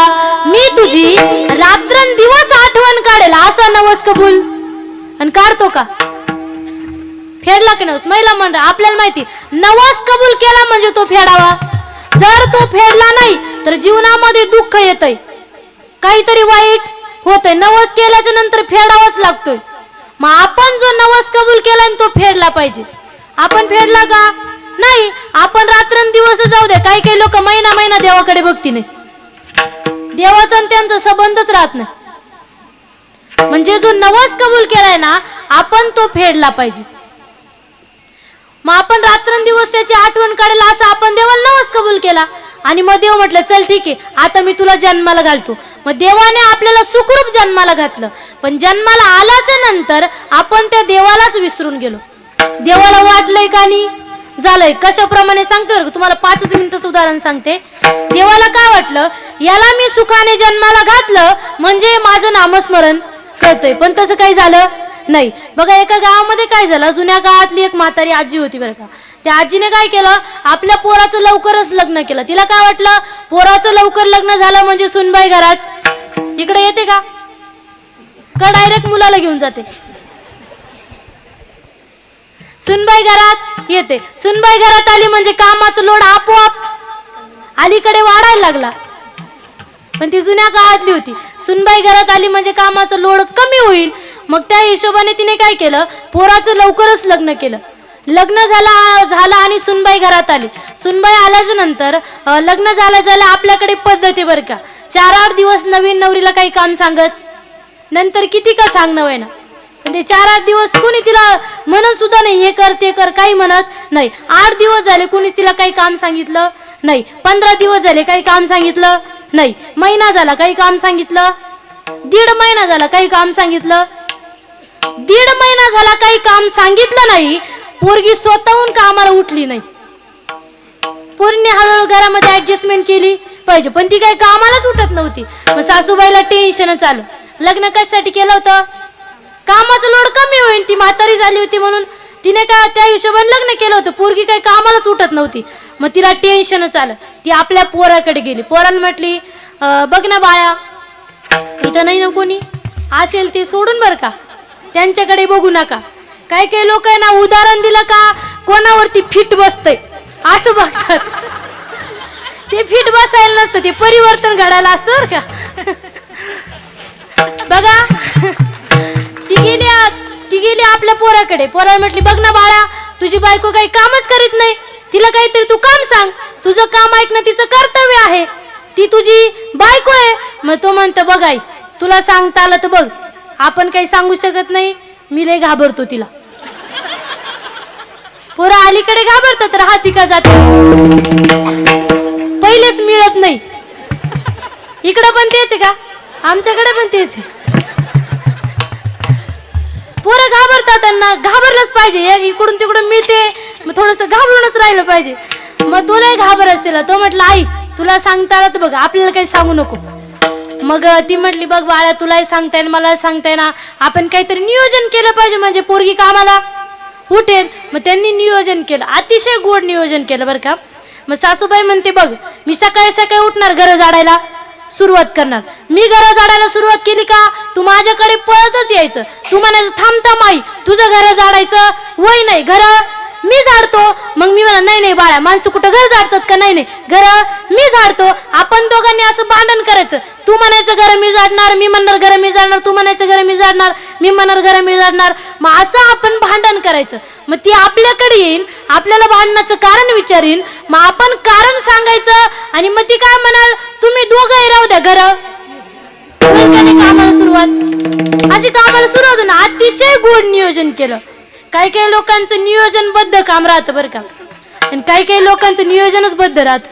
मी तुझी रात्रंदिवस आठवण काढेल, असा नवस कबूल. आणि काढतो का? फेडला की नवस? महिला मंडळ आपल्याला माहिती, नवस कबूल केला म्हणजे तो फेडावा. जर तो फेडला नाही तर जीवनामध्ये दुःख येतंय, काहीतरी वाईट होतंय. नवस केल्याच्या नंतर फेडावाच लागतोय. मग आपण जो नवस कबूल केलाय तो फेडला पाहिजे. आपण फेडला का? नाही. आपण रात्रंदिवस जाऊ दे, काही काही लोक महिना महिना देवाकडे बघती नाही, देवाचा आणि त्यांचा संबंधच राहत नाही. म्हणजे जो नवस कबूल केलाय ना आपण तो फेडला पाहिजे. मग आपण रात्रंदिवस त्याची आठवण काढेल असं आपण देवाला नवस कबूल केला. आणि मग देव म्हटलं चल ठीक आहे, आता मी तुला जन्माला घालतो. मग देवाने आपल्याला सुखरूप जन्माला घातलं. पण जन्माला आल्याच्या नंतर आपण त्या देवालाच विसरून गेलो. देवाला वाटलंय का नाही झालंय. कशाप्रमाणे सांगते बरं, तुम्हाला 5 मिनिटाचं उदाहरण सांगते. देवाला काय वाटलं, याला मी सुखाने जन्माला घातलं म्हणजे माझं नामस्मरण करतोय. पण तसं काही झालं नाही. बघा एका गावामध्ये काय झालं, जुन्या काळातली एक म्हातारी आजी होती बरं का. त्या आजीने काय केलं, आपल्या पोराचं लवकरच लग्न केलं. तिला काय वाटलं, पोराचं लवकर लग्न झालं म्हणजे सुनबाई घरात इकडे येते का डायरेक्ट मुलाला घेऊन जाते? सुनबाई घरात येते. सुनबाई घरात आली म्हणजे कामाचं लोड आपोआप अलीकडे वाढायला लागला. पण ती जुन्या काळातली होती. सुनबाई घरात आली म्हणजे कामाचं लोड कमी होईल. मग त्या हिशोबाने तिने काय केलं, पोराचं लवकरच लग्न केलं. लग्न झालं आणि सुनबाई घरात आली. सुनबाई आल्याच्या नंतर लग्न झालं आपल्याकडे पद्धती बरं का, 4-8 दिवस नवीन नवरीला काही काम सांगत, नंतर किती का सांगणं व्हायना. पण ते 4-8 दिवस कुणी तिला म्हणत सुद्धा नाही हे कर ते कर, काही म्हणत नाही. 8 दिवस झाले कुणीच तिला काही काम सांगितलं नाही. 15 दिवस झाले काही काम सांगितलं नाही. महिना झाला काही काम सांगितलं, 1.5 महिना झाला काही काम सांगितलं, 1.5 महिना झाला काही काम सांगितलं नाही. पोरगी स्वतःहून कामाला उठली नाही. पोरीने हळूहळू घरामध्ये ऍडजस्टमेंट केली पाहिजे, पण ती काही कामालाच उठत नव्हती. मग सासूबाईला टेन्शन आलं. लग्न कशासाठी केलं होतं, कामाचं लोड कमी होईल. ती म्हातारी झाली होती म्हणून तिने काय त्या हिशोबाने लग्न केलं होतं. पोरगी काही कामालाच उठत नव्हती. मग तिला टेन्शनच आलं. ती आपल्या पोराकडे गेली. पोराला म्हटली बघ ना बाया, इथं नाही ना कोणी, असेल ते सोडून बरं का, त्यांच्याकडे बघू नका. काही काही लोक आहे ना, उदाहरण दिलं का कोणावरती फिट बसतंय असं बघतात. ते फिट बसायला नसतं, ते परिवर्तन घडायला असतं बरं का. बघा ती गेली आपल्या पोराकडे. पोराला म्हटली बघ ना बाळा, तुझी बायको काही कामच करीत नाही, तिला काहीतरी तू काम सांग, तुझं काम ऐकणं तिचं कर्तव्य आहे, ती तुझी बायको आहे. मग तो म्हणतो बघ आई, तुला सांगता आलं तर बघ, आपण काही सांगू शकत नाही, मी लय घाबरतो तिला. पोरं अलीकडे घाबरतात, राहती का जाते पहिलेच मिळत नाही. इकडं पण तेच आहे का, आमच्याकडे पण तेच आहे. पोरं घाबरतात, त्यांना घाबरलंच पाहिजे. इकडून तिकडून मिळते, मग थोडस घाबरूनच राहिलं पाहिजे. मग तुलाही घाबरच तिला. तो म्हटलं आई तुला सांगता आलं तर बघ, आपल्याला काही सांगू नको. मग ती म्हटली बघ बाळा, तुलाही सांगताय ना मला सांगताय ना, आपण काहीतरी नियोजन केलं पाहिजे म्हणजे पोरगी कामाला उठेल. मग त्यांनी नियोजन केलं, अतिशय गोड नियोजन केलं बरं का. मग सासूबाई म्हणते बघ, मी सकाळी सकाळी उठणार, घरं झाडायला सुरुवात करणार. मी घरं झाडायला सुरुवात केली का तू माझ्याकडे पळतच यायचं. तू म्हणायचं थांब थांब आई, तुझं घर झाडायचं वय नाही, घर मी झाडतो. मग मी म्हणा नाही नाही बाळा, माणसं कुठं घर झाडतात का, नाही नाही घर मी झाडतो. आपण दोघांनी असं भांडण करायचं. तू म्हणायचं घर मी झाडणार, मी म्हणणार घर मी झाडणार, तू म्हणायचं घर मी झाडणार, मी म्हणणार घर मी झाडणार. मग असं आपण भांडण करायचं. मग ती आपल्याकडे येईल, आपल्याला भांडणाचं कारण विचारीन, मग आपण कारण सांगायचं. आणि मग ती काय म्हणाल, तुम्ही दोघंही राहू द्या, घर कामाला सुरुवात. अशी कामाला सुरुवात होणार. अतिशय गोड नियोजन केलं. काही काही लोकांचं नियोजनबद्ध काम राहतं बरं का, आणि काही काही लोकांचं नियोजनच बद्ध राहतं.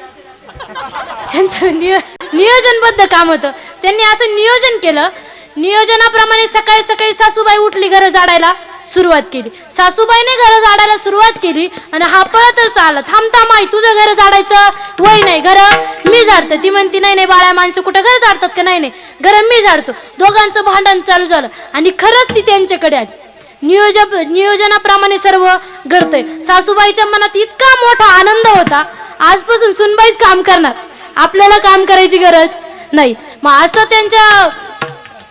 त्यांचं नियोजनबद्ध काम होतं. त्यांनी असं नियोजन केलं. नियोजनाप्रमाणे सकाळी सकाळी सासूबाई उठली, घरं झाडायला सुरुवात केली. सासूबाईने घरं झाडायला सुरुवात केली आणि हा पळतच आला. थांब थांब आई, तुझं घर झाडायचं वय नाही, घर मी झाडते. ती म्हणती नाही नाही बाळा, माणसं कुठं घर झाडतात का? नाही नाही, घर मी झाडतो. दोघांचं भांडण चालू झालं आणि खरंच ती त्यांच्याकडे आली. नियोजनाप्रमाणे सर्व घडतंय. सासूबाईच्या मनात इतका मोठा आनंद होता, आजपासून सुनबाईच काम करणार, आपल्याला काम करायची गरज नाही. मग असं त्यांच्या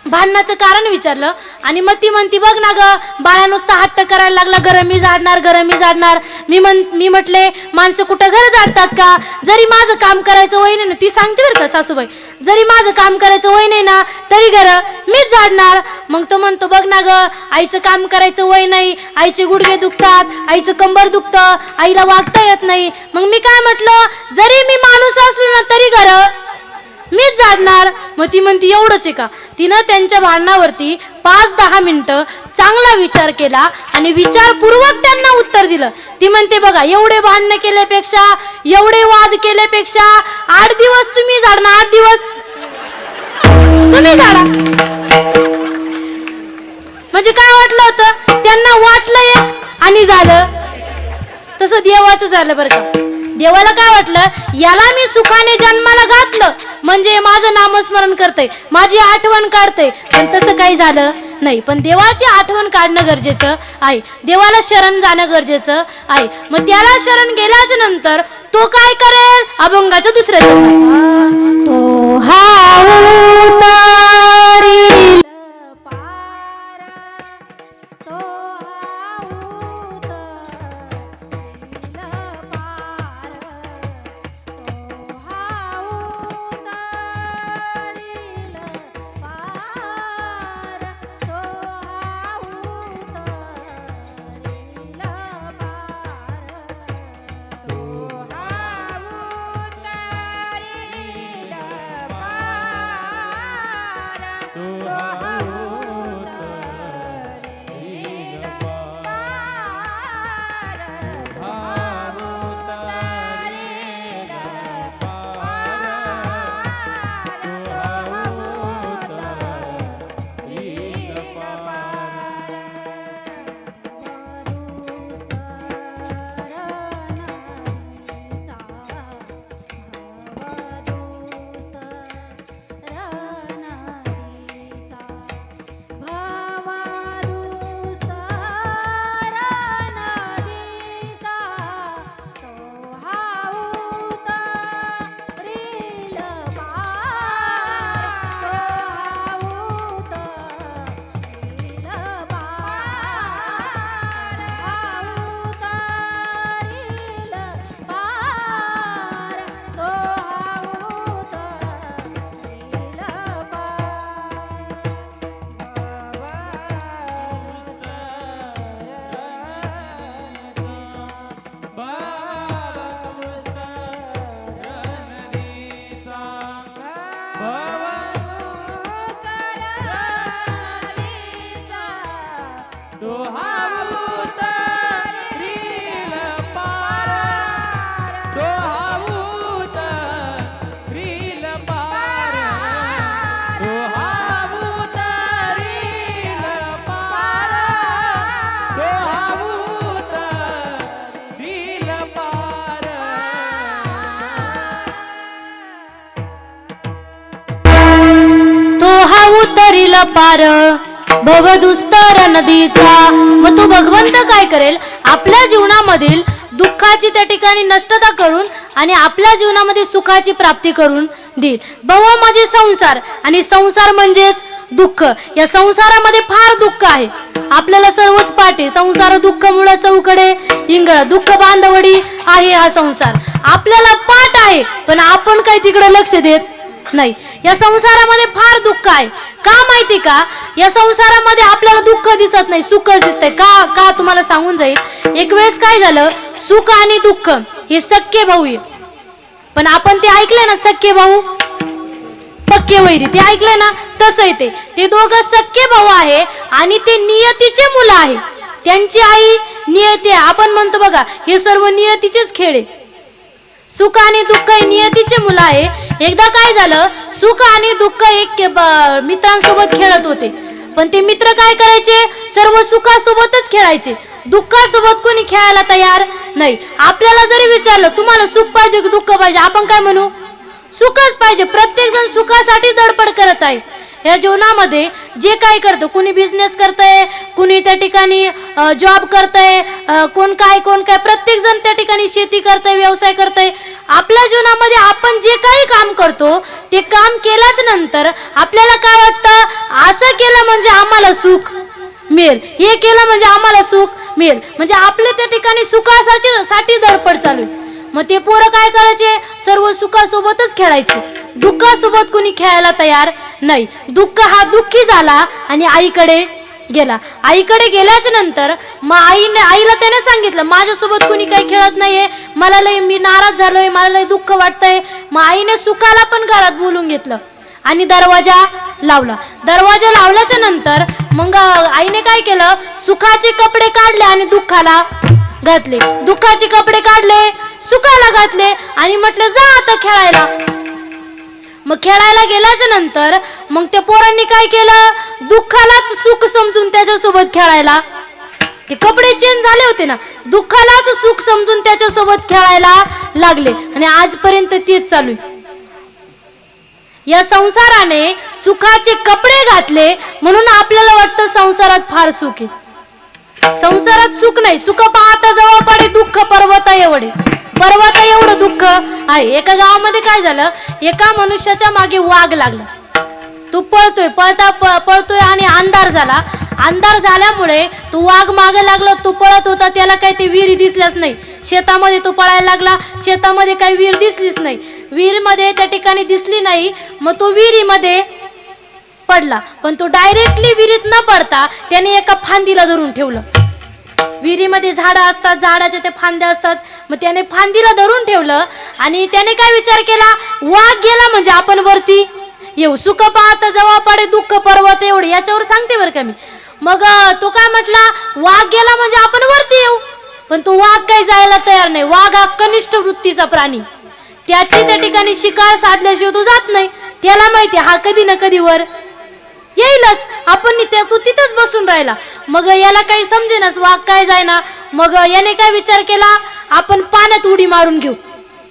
भांडणाचं कारण विचारलं आणि मग ती म्हणती बघ ना ग, बाळा नुसता हट्ट करायला लागला, घर मी झाडणार, घर मी झाडणार. मी म्हटले माणसं कुठं घर झाडतात का? जरी माझं काम करायचं वय नाही ना, ती सांगते बरं का सासूबाई, जरी माझं काम करायचं वय नाही ना तरी घर मीच झाडणार. मग तो म्हणतो बघ ना ग, आईचं काम करायचं वय नाही, आईचे गुडघे दुखतात, आईचं कंबर दुखतं, आईला वागता येत नाही. मग मी काय म्हटलं, जरी मी माणूस असलो ना तरी घर मीच झाडणार. मग ती म्हणती एवढंच आहे का? तिनं त्यांच्या भांडणावरती 5-10 मिनिटं चांगला विचार केला आणि विचारपूर्वक त्यांना उत्तर दिलं. ती म्हणते बघा, एवढे भांडणं केल्यापेक्षा, एवढे वाद केल्यापेक्षा 8 दिवस तुम्ही झाडणार, 8 दिवस तुम्ही झाडा. म्हणजे काय वाटलं होतं त्यांना? वाटलं एक आणि झालं. तसं देवाचं झालं बरं का. देवाला काय वाटलं, याला मी सुखाने जन्माला घातलं म्हणजे माझं नामस्मरण करतंय, माझी आठवण काढतंय. पण तसं काही झालं नाही. पण देवाची आठवण काढणं गरजेचं आहे, देवाला शरण जाणं गरजेचं आहे. मग त्याला शरण गेल्याच्या नंतर तो काय करेल? अभंगाच्या दुसऱ्या चरणात तो हा उतारी उतरील पार भवदुस्तर नदीचा. मग तो भगवंत काय करेल? आपल्या जीवनामधील दुःखाची त्या ठिकाणी नष्टता करून आणि आपल्या जीवनामध्ये सुखाची प्राप्ती करून देईल. भव म्हणजे संसार आणि संसार म्हणजेच दुःख. या संसारामध्ये फार दुःख आहे, आपल्याला सर्वच पाठ आहे. संसार दुःख मुळ चौकडे इंगळ, दुःख बांधवडी आहे हा संसार. आपल्याला पाठ आहे पण आपण काही तिकडे लक्ष देत नाही. या संसारामध्ये फार दुःख आहे. का माहिती का? या संसारामध्ये आपल्याला दुःख दिसत नाही, सुखच दिसतंय. का तुम्हाला सांगून जाईल. एक वेळेस काय झालं, सुख आणि दुःख हे सख्खे भाऊ आहे. पण आपण ते ऐकलंय ना, सख्खे भाऊ पक्के वैरी, ते ऐकलंय ना? तसं आहे ते दोघं सख्खे भाऊ आहे आणि ते नियतीचे मुलं आहे. त्यांची आई नियती आहे. आपण म्हणतो बघा, हे सर्व नियतीचेच खेळ आहे. सुख आणि दुःख हे नियतीचे मुलं आहे. एकदा काय झालं, सुख आणि दुःख एक मित्रांसोबत खेळत होते. पण ते मित्र काय करायचे, सर्व सुखासोबतच खेळायचे, दुःखासोबत कोणी खेळायला तयार नाही. आपल्याला जरी विचारलं तुम्हाला सुख पाहिजे की दुःख पाहिजे, आपण काय म्हणू, सुखच पाहिजे. प्रत्येक जण सुखासाठी धडपड करत आहे. या जीवनामध्ये जे काय करतं, कुणी बिझनेस करतंय, कुणी त्या ठिकाणी जॉब करतंय, कोण काय, प्रत्येक जण त्या ठिकाणी शेती करतंय, व्यवसाय करतंय. आपल्या जीवनामध्ये आपण जे काही काम करतो ते काम केल्याच नंतर आपल्याला काय वाटतं, असं केलं म्हणजे आम्हाला सुख मिळेल, हे केलं म्हणजे आम्हाला सुख मिळेल, म्हणजे आपले त्या ठिकाणी सुखासाठी धडपड चालू आहे. मग ते पोरं काय करायचे, सर्व सुखासोबतच खेळायचे, दुःखासोबत कोणी खेळायला तयार नाही. दुःख हा दुःखी झाला आणि आईकडे गेला. आईकडे गेल्याच नंतर मग आईला त्याने सांगितलं माझ्यासोबत कुणी काही खेळत नाहीये, मला लय, मी नाराज झालोय, मला लय दुःख वाटतंय. मग आईने सुखाला पण घरात बोलून घेतलं आणि दरवाजा लावला. दरवाजा लावल्याच्या नंतर मग आईने काय केलं, सुखाचे कपडे काढले आणि दुःखाला घातले, दुःखाचे कपडे काढले, सुखाला घातले आणि म्हटलं जा आता खेळायला. मग खेळायला गेल्याच्या नंतर मग त्या पोरांनी काय केलं, दुःखालाच सुख समजून त्याच्यासोबत खेळायला, ते कपडे चेंज झाले होते ना, दुःखालाच सुख समजून त्याच्यासोबत खेळायला लागले आणि आजपर्यंत तेच चालू आहे. या संसाराने सुखाचे कपडे घातले म्हणून आपल्याला वाटतं संसारात फार सुख आहे. संसारात सुख नाही, सुख पाहता जवळ पडे दुःख पर्वता एवढे, पर्वता एवढं दुःख आहे. एका गावामध्ये काय झालं, एका मनुष्याच्या मागे वाघ लागला. तो पळतोय आणि अंधार झाला. अंधार झाल्यामुळे तो वाघ मागे लागला. तो पळत होता, त्याला काही ते विहीर दिसल्याच नाही. शेतामध्ये तो पळायला लागला, शेतामध्ये काही विहीर दिसलीच नाही. विहीरमध्ये त्या ठिकाणी दिसली नाही. मग तो विहिरीमध्ये पडला, पण तो डायरेक्टली विहिरीत न पडता त्याने एका फांदीला धरून ठेवलं. विहिरीमध्ये झाडं असतात, झाडाच्या ते फांद्या असतात, मग त्याने फांदीला धरून ठेवलं आणि त्याने काय विचार केला, वाघ गेला म्हणजे आपण वरती येऊ, सुख पाहता जवळ पडे दुःख पर्वत एवढे, याच्यावर सांगते बरं का मी. मग तो काय म्हटला, वाघ गेला म्हणजे आपण वरती येऊ. पण तो वाघ काही जायला तयार नाही. वाघ हा कनिष्ठ वृत्तीचा प्राणी, त्याची त्या ठिकाणी शिकार साधल्याशिवाय तो जात नाही. त्याला माहिती हा कधी ना कधी वर येईलच. आपण तो तिथंच बसून राहिला. मग याला काही समजेनाच, वाघ काय जायना. मग याने काय विचार केला, आपण पाण्यात उडी मारून घेऊ,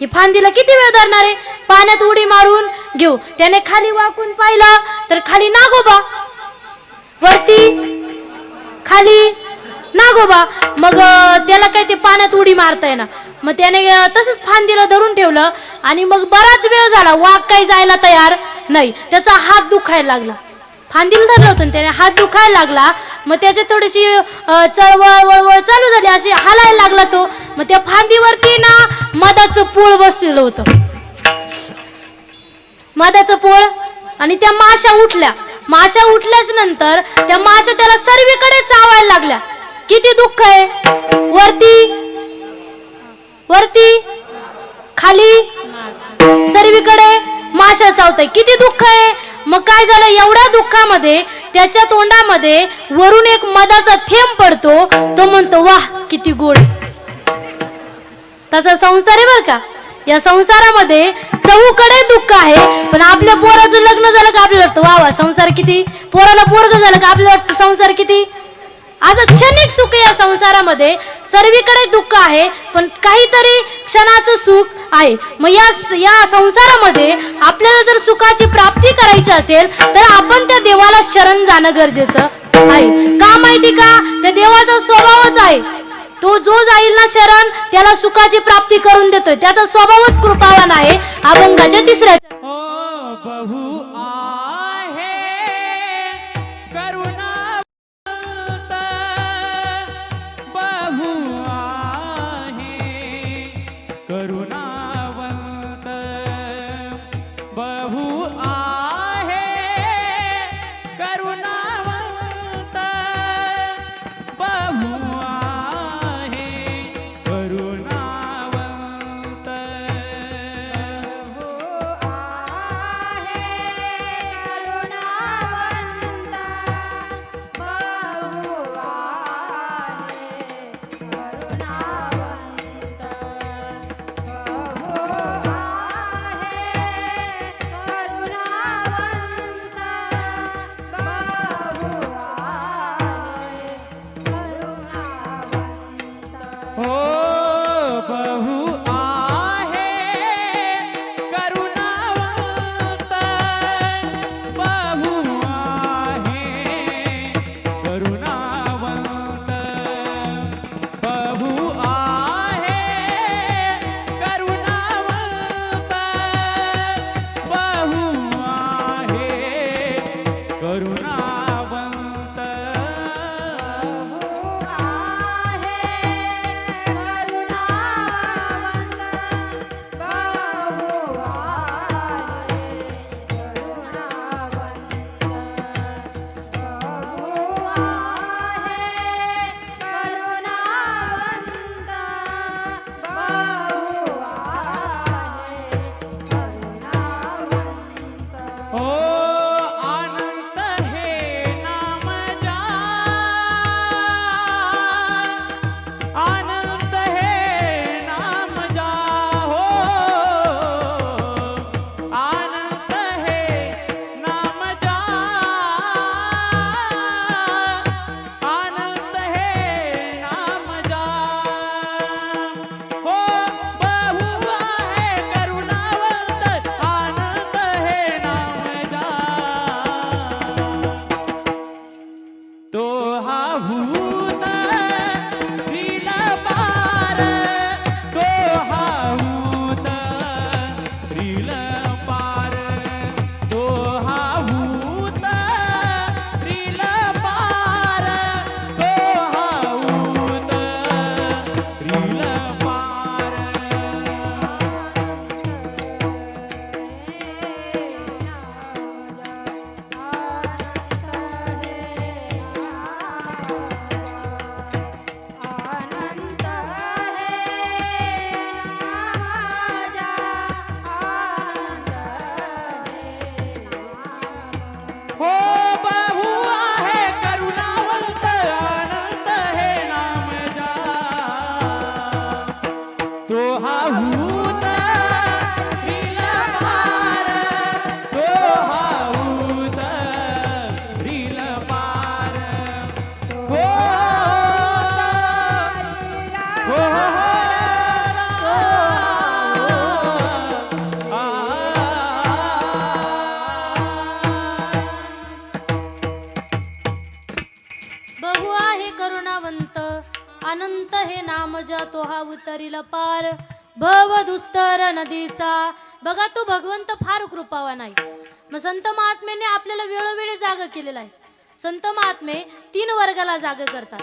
ही फांदीला किती वेळ धरणार आहे, पाण्यात उडी मारून घेऊ. त्याने खाली वाकून पाहिलं तर खाली नागोबा, वरती खाली नागोबा. मग त्याला काय ते पाण्यात उडी मारता येणार. मग त्याने तसंच फांदीला धरून ठेवलं आणि मग बराच वेळ झाला, वाघ काही जायला तयार नाही. त्याचा हात दुखायला लागला, फांदीला धरलं होतं त्याने, हात दुखायला लागला. मग त्याची थोडीशी चळवळ वळवळ चालू झाली, अशी हालायला लागला तो. मग त्या फांदीवरती ना मधाचं पोळ बसलेलं होतं, मधाचं पोळ. आणि त्या माशा उठल्या. माशा उठल्याच नंतर त्या माशा त्याला सर्वीकडे चावायला लागल्या. किती दुःख आहे, वरती खाली सर्वीकडे माशा चावताय, किती दुःख आहे. मग काय झालं, एवढ्या दुःखामध्ये त्याच्या तोंडामध्ये वरून एक मधाचा थेंब पडतो. तो म्हणतो वाह किती गोड. तसा संसार आहे बर का. या संसारामध्ये चहूकडे दुःख आहे. पण आपल्या पोराचं लग्न झालं का आपल्याला वाटतं वा वा संसार किती, पोराला पोरग झालं का आपल्याला वाटतं संसार किती. असं क्षणिक सुख या संसारामध्ये, सर्वीकडे दुःख आहे पण काहीतरी क्षणाचं सुख आहे. मग या संसारामध्ये आपल्याला जर सुखाची प्राप्ती करायची असेल तर आपण त्या देवाला शरण जाणं गरजेचं आहे. का माहिती का, त्या देवाचा स्वभावच आहे, तो जो जाईल ना शरण त्याला सुखाची प्राप्ती करून देतोय. त्याचा स्वभावच कृपावान आहे. अभंगाच्या 3ऱ्या बहु आहे करुणावंत, बहु आहे करुणावंत, बहु आहे करुणावंत, बहु आहे करुणावंत. आहे उतरिल पार भव दुस्तर नदीचा. बघा तो भगवंत फार कृपावान आहे. मग संत महात्म्याने आपल्याला वेळोवेळी जाग केलेला आहे. संत महात्मे 3 वर्गाला जाग करतात.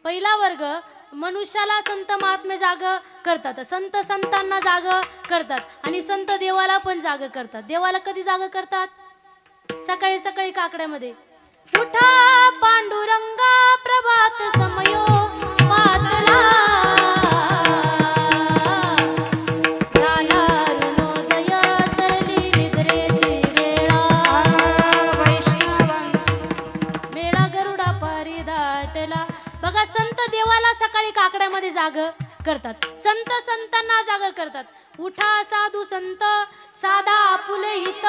पहिला वर्ग मनुष्याला संत महात्मे जाग करतात, संत संतांना जाग करतात आणि संत देवाला पण जाग करतात. देवाला कधी जाग करतात? सकाळी सकाळी काकड्यामध्ये उठा पांडुरंगा प्रभात समयो मातला झाला अरुणोदय सरली निद्रेची वेळा मेळा गरुडा पारी दाटला. बघा संत देवाला सकाळी काकड्यामध्ये जाग करतात, संत संतांना जाग करतात. उठा साधू संत साधा आपुले हित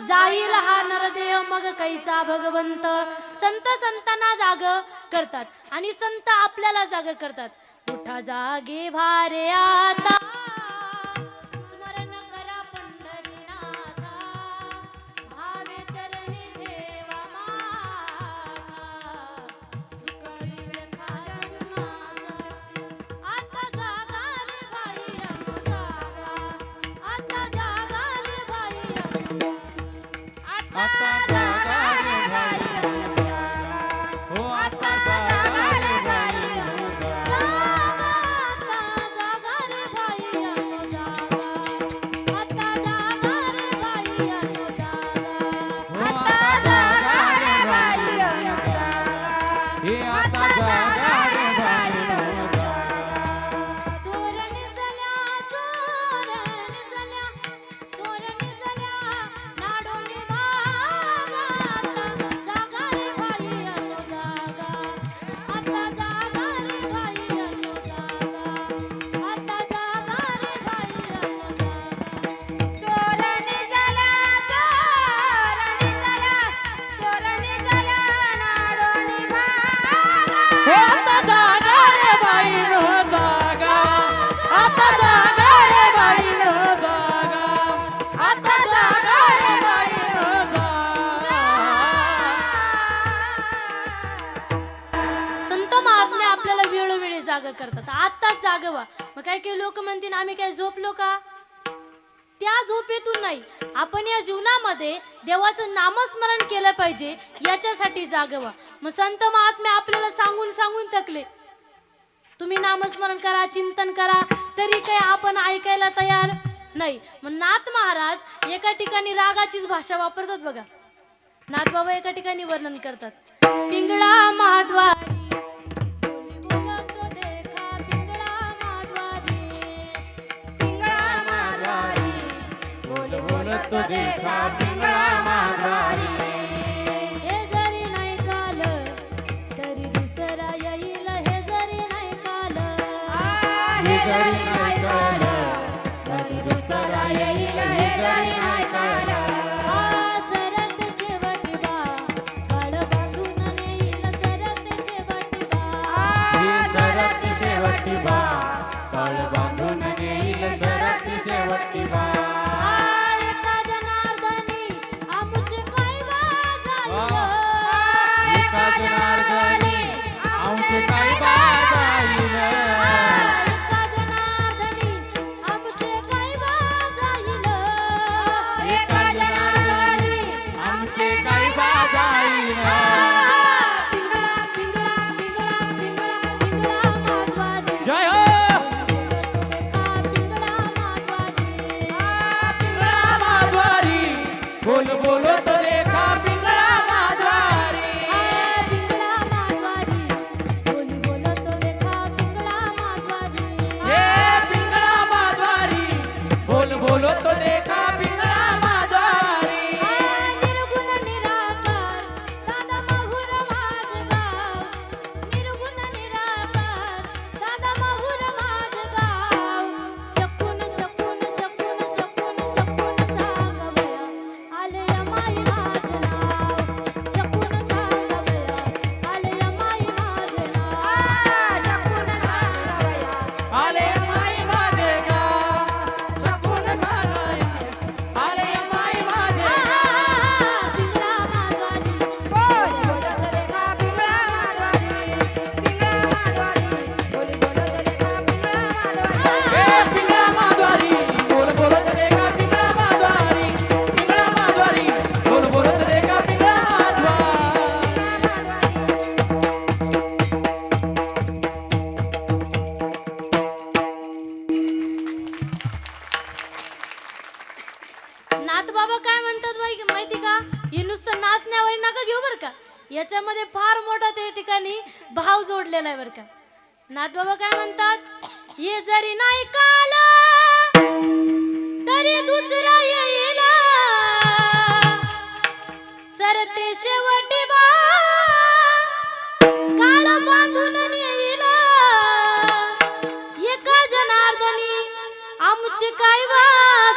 जाईल हा नरदेव मग कैचा भगवंत. संत संतांना जाग करतात आणि संत आपल्याला जाग करतात. उठा जागे भारे आता स्मरण करा पंढरीनाथा भावे चरणी ठेवा मागा चुकली व्यथा जन्माचा. आता जागा रे बाई अनु जागा, आता जागा रे बाई अनु, आता जागा रे बाई अनु जागा. हो आता जागा रे बाई अनु जागा. आता जागा रे बाई अनु जागा, आता जागा रे बाई अनु जागा. हो आता जागा रे बाई अनु जागा. हे आता जागा रे बाई अनु जागा. चोरणी झाल्या चोरणी झाल्या चोरणी झाल्या नाडोनी भागा. आता जागा रे बाई अनु जागा, आता जागा रे बाई अनु जागा, आता जागा रे बाई अनु जागा. चोरणी झाल्या चोरणी झाल्या नाडोनी भागा. हो आता जागा रे बाई अनु जागा. आता जागा रे बाई अनु जागा. आता जागा रे बाई अनु जागा. संत महात्मे आपल्याला वेळोवेळी जाग करतात. आत्ताच जागवा. मग काय काही लोक म्हणतील आम्ही काय झोपलो का? त्या झोपेतून नाही, आपण या जीवनामध्ये देवाचं नामस्मरण केलं पाहिजे याच्यासाठी जागवा. मग संत महात्मे आपल्याला सांगून सांगून थकले. तुम्ही नामस्मरण करा, चिंतन करा, तरी काय आपण ऐकायला तयार नाही. मग नाथ महाराज एका ठिकाणी रागाचीच भाषा वापरतात बघा. नाथ बाबा एका ठिकाणी वर्णन करतात. पिंगळा महाद्वारी बोली बोलतो देखा पिंगळा महाद्वारी, पिंगळा माघारी बोल बोलतो देखा पिंगळा माघारी. हे जरी नाही काल तरी दुसरा येईल, हे जरी नाही काल हे जरी नाही कळलं तरी दुसरा येईल. हे जरी नाही कळलं सरत शेवटी बा काळ बांधून नेईल, सरत शेवटी बा हे सरत शेवटी बा कळ बांधून नेईल. सरत शेवटी बा एका जनार्दनी आमुचे काय वाजाईल, एका जनार्दनी आमचे काय बाजाईल. एका जनार्दनी आमुचे काय वाजाईल, एका जनार्दनी आमचे काय बाजाईल. पिंगळा पिंगळा पिंगळा पिंगळा पिंगळा माधवारी जय हो पिंगळा माधवारी नाथ बाबा काय म्हणतात माहिती का? हे नुसतं नाचण्यावर नका घेऊ बर का, याच्यामध्ये फार मोठा त्या ठिकाणी भाव जोडलेला आहे बर का. नाथ बाबा काय म्हणतात? ये जरी नाही काल तरी दुसरा येईल, सरते शेवटी बा काळ बांधून नेईल, एका जनार्दनी आमचे काय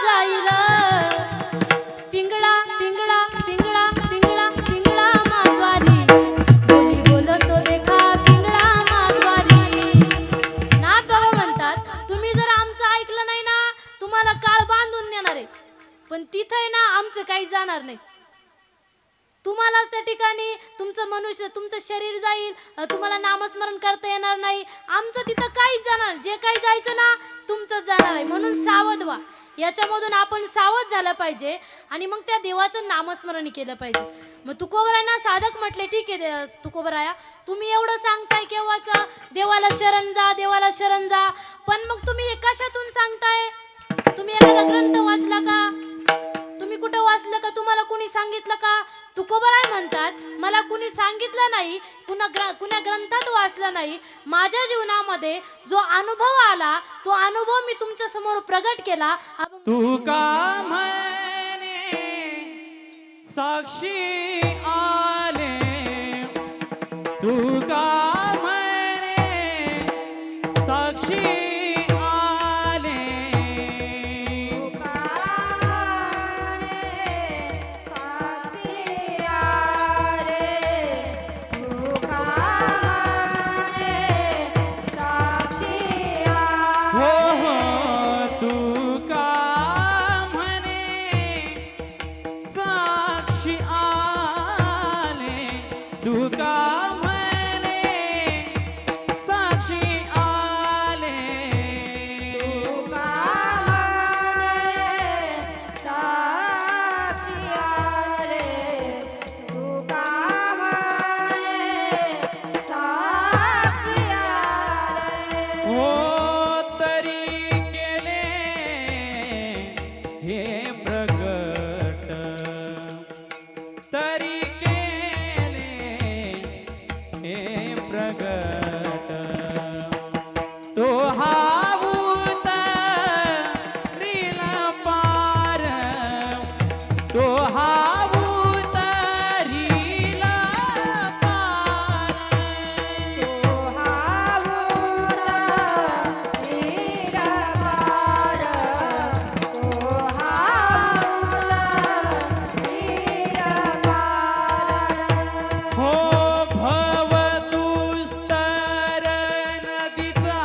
जाईल. पिंगळा पिंगळा पिंगळा पिंगळा पिंगळा माधवारी, बोली बोलतो देखा पिंगळा माधवारी. नाथ बाबा म्हणतात तुम्ही जर आमचं ऐकलं नाही ना, तुम्हाला काळ बांधून नेणार आहे, पण तिथे ना आमचं काही जाणार नाही. तुम्हालाच त्या ठिकाणी तुमचं शरीर जाईल, तुम्हाला नामस्मरण करता येणार नाही. आमचं तिथं काहीच जाणार, जे काही जायचं ना तुमचं जाणार आहे. म्हणून सावध व्हा, याच्यामधून आपण सावध झालं पाहिजे आणि मग त्या देवाचं नामस्मरण केलं पाहिजे. मग तुकोबरायांना साधक म्हटले, ठीक आहे तुकोबराया, तुम्ही एवढं सांगताय केव्हाच देवाला शरण जा, देवाला शरण जा, पण मग तुम्ही कशातून सांगताय? तुम्ही एखादा ग्रंथ वाचला का? तुम्ही कुठं वाचलं का? तुम्हाला कुणी सांगितलं का? तुकोबराय म्हणतात मला कुणी सांगितलं नाही, कुण्या ग्रंथात वाचलं नाही. माझ्या जीवनामध्ये जो अनुभव आला तो अनुभव मी तुमच्या समोर प्रगट केला. तू का म्हणे साक्षी आले, तू का म्हणे साक्षी आले, हो हो तू का म्हणे साक्षी आले, तू का म्हणे साक्षी आले, हो तरी केले हे प्रगट, तरी केले हे प्रगट, तो हावूत रीला पार, तो हावूत रीला पार, हो भव दुस्तर नदीचा,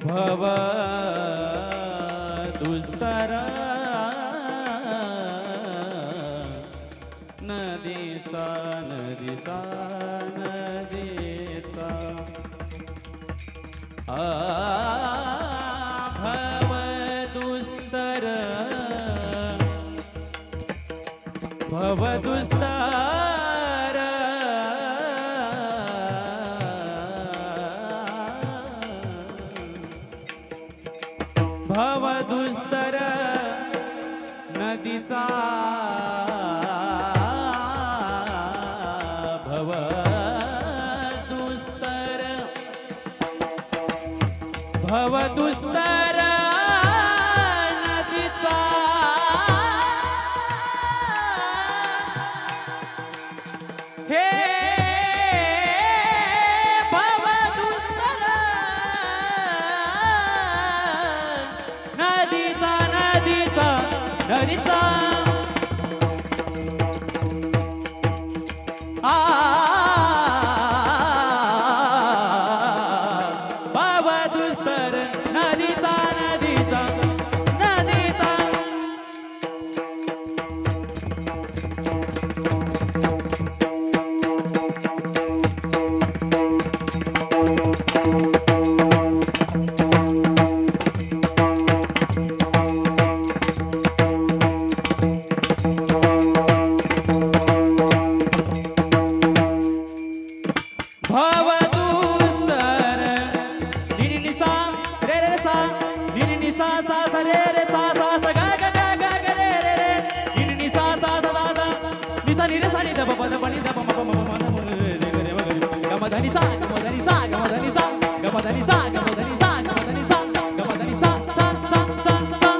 भव दुस्तर नदीचा, नदीचा नदीचा, भव दुस्तर, भव दुस्तर, भव दुस्तर नदीचा, भव दुस्तर, भव दुस्तर नदीचा, हे भव दुस्तर नदीचा, नदीचा नदीचा, भव दुस्तर नदीचा, नदीचा नदीचा, गमधनी सा गमधनी सा गमधनी सा गमधनी सा गमधनी सा गमधनी सा सा सा सा सा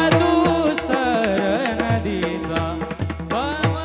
भवदुस्तर नदीचा भव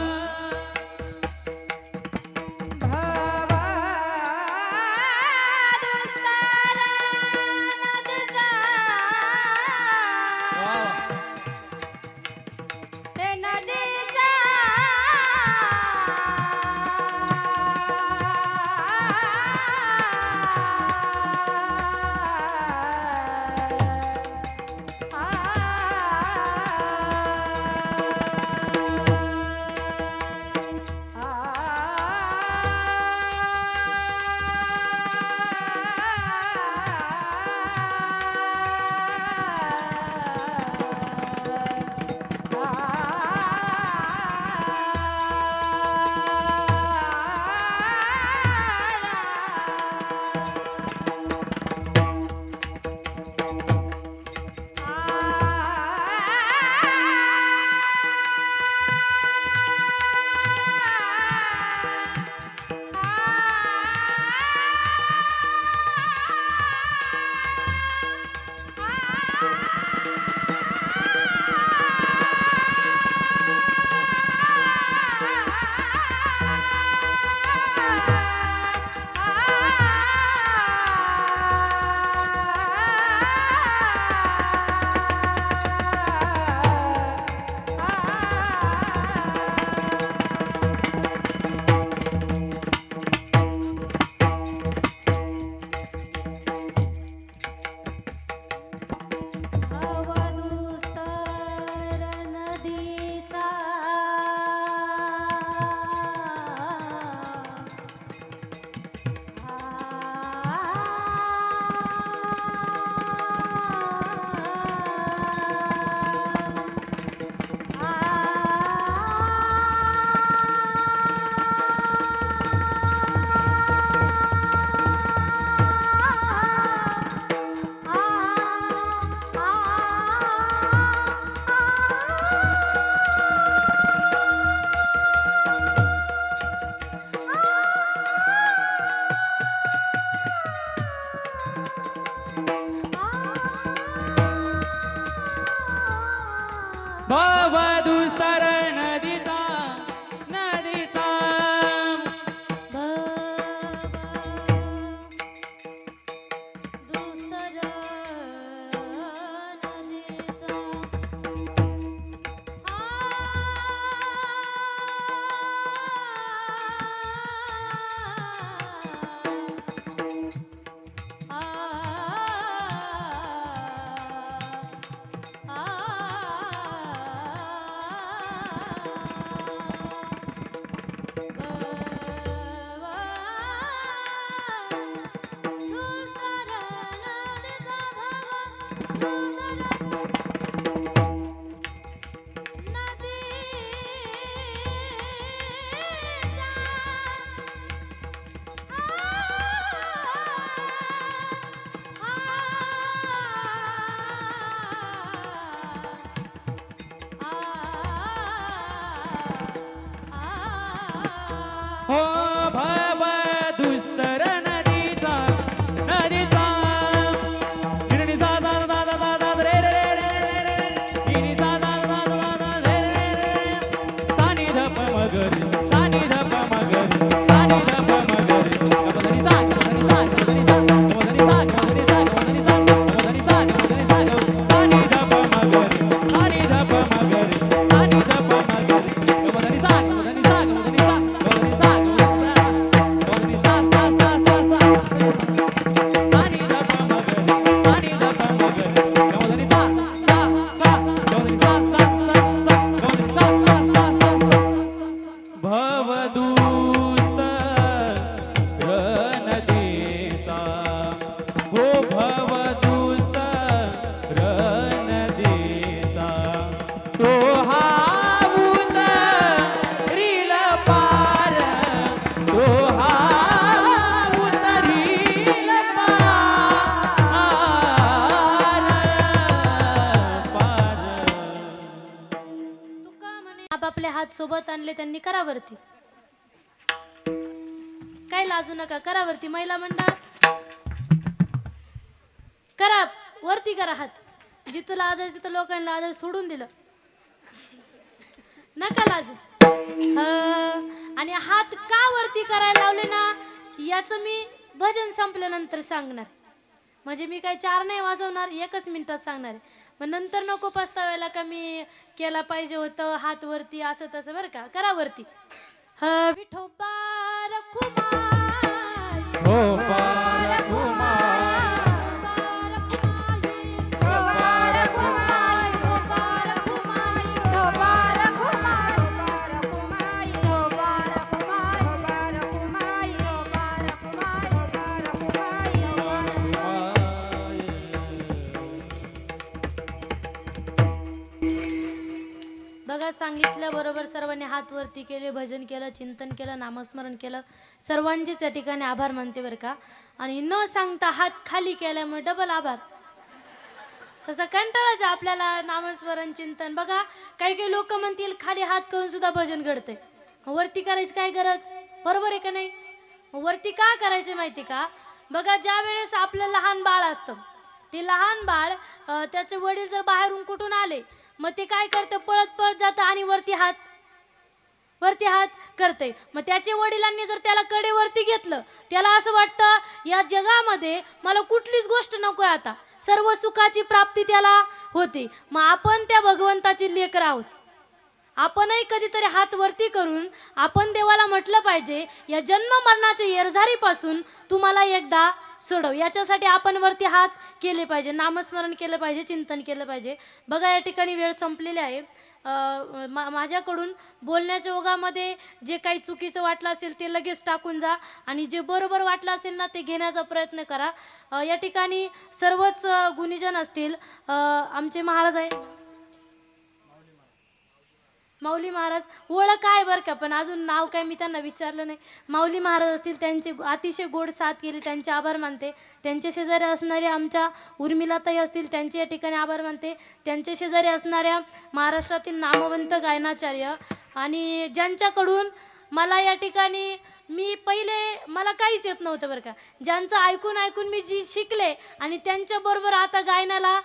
भवदुस्तर नदीचा नदीचा हो भवदुस्तर नदीचा नदीचा गिरणी सा सा सा सा सा सा उतरील पार. तुका म्हणे आपापले हात सोबत आणले त्यांनी करावरती. काय लाजू नका, करावरती महिला मंडळ करा, वरती करा हात. जिथं लाजायचं तिथं लोकांना लाजायचं सोडून दिलं, नका लाजू. आणि हात का वरती करायला लावले ना, याचं मी भजन संपल्यानंतर सांगणार. म्हणजे मी काय 4 नाही वाजवणार, 1च मिनिटात सांगणार आहे. मग नंतर नको पस्तावायला का मी केला पाहिजे होतं हात वरती असं तसं, बरं का. करा वरती. विठोबा रखुमाई, हो पार कुमार, बघा, सांगितल्याबरोबर सर्वांनी हात वरती केले, भजन केलं, चिंतन केलं, नामस्मरण केलं. सर्वांचेच या ठिकाणी आभार मानते बरं का. आणि न सांगता हात खाली केल्यामुळे डबल आभार. तसं कंटाळाच आपल्याला नामस्मरण चिंतन. बघा, काही काही लोक म्हणतील खाली हात करून सुद्धा भजन घडते, वरती करायची काय गरज, बरोबर आहे का नाही. वरती का करायचे माहिती का. बघा, ज्या वेळेस आपलं लहान बाळ असतं, ते लहान बाळ त्याचे वडील जर बाहेरून कुठून आले, मग ते काय करतं, पळत पळत जातं आणि वरती हात करते. मग त्याच्या वडिलांनी जर त्याला कडेवरती घेतलं, त्याला असं वाटतं या जगामध्ये मला कुठलीच गोष्ट नको आहे, आता सर्व सुखाची प्राप्ती त्याला होते. मग आपण त्या भगवंताची लेकर आहोत. आपणही कधीतरी हात वरती करून आपण देवाला म्हटलं पाहिजे, या जन्म मरणाच्या येरझारीपासून तुम्हाला एकदा सोडव. याच्यासाठी आपण वरती हात केले पाहिजे, नामस्मरण केलं पाहिजे, चिंतन केलं पाहिजे. बघा, या ठिकाणी वेळ संपलेली आहे. माझ्याकडून बोलण्याच्या ओघामध्ये जे काही चुकीचं वाटलं असेल ते लगेच टाकून जा, आणि जे बरोबर वाटलं असेल ना ते घेण्याचा प्रयत्न करा. या ठिकाणी सर्वच गुणीजन असतील. आमचे महाराज आहे माऊली महाराज, ओळख आहे बरं का, पण अजून नाव काय मी त्यांना विचारलं नाही. माऊली महाराज असतील, त्यांची अतिशय गोड साथ केली, त्यांचे आभार मानते. त्यांच्या शेजारी असणाऱ्या आमच्या उर्मिलाताई असतील, त्यांचे या ठिकाणी आभार मानते. त्यांच्या शेजारी असणाऱ्या महाराष्ट्रातील नामवंत गायनाचार्य, आणि ज्यांच्याकडून मला या ठिकाणी मी पहिले मला काहीच येत नव्हतं बरं का, ज्यांचं ऐकून ऐकून मी जी शिकले आणि त्यांच्याबरोबर आता गायनाला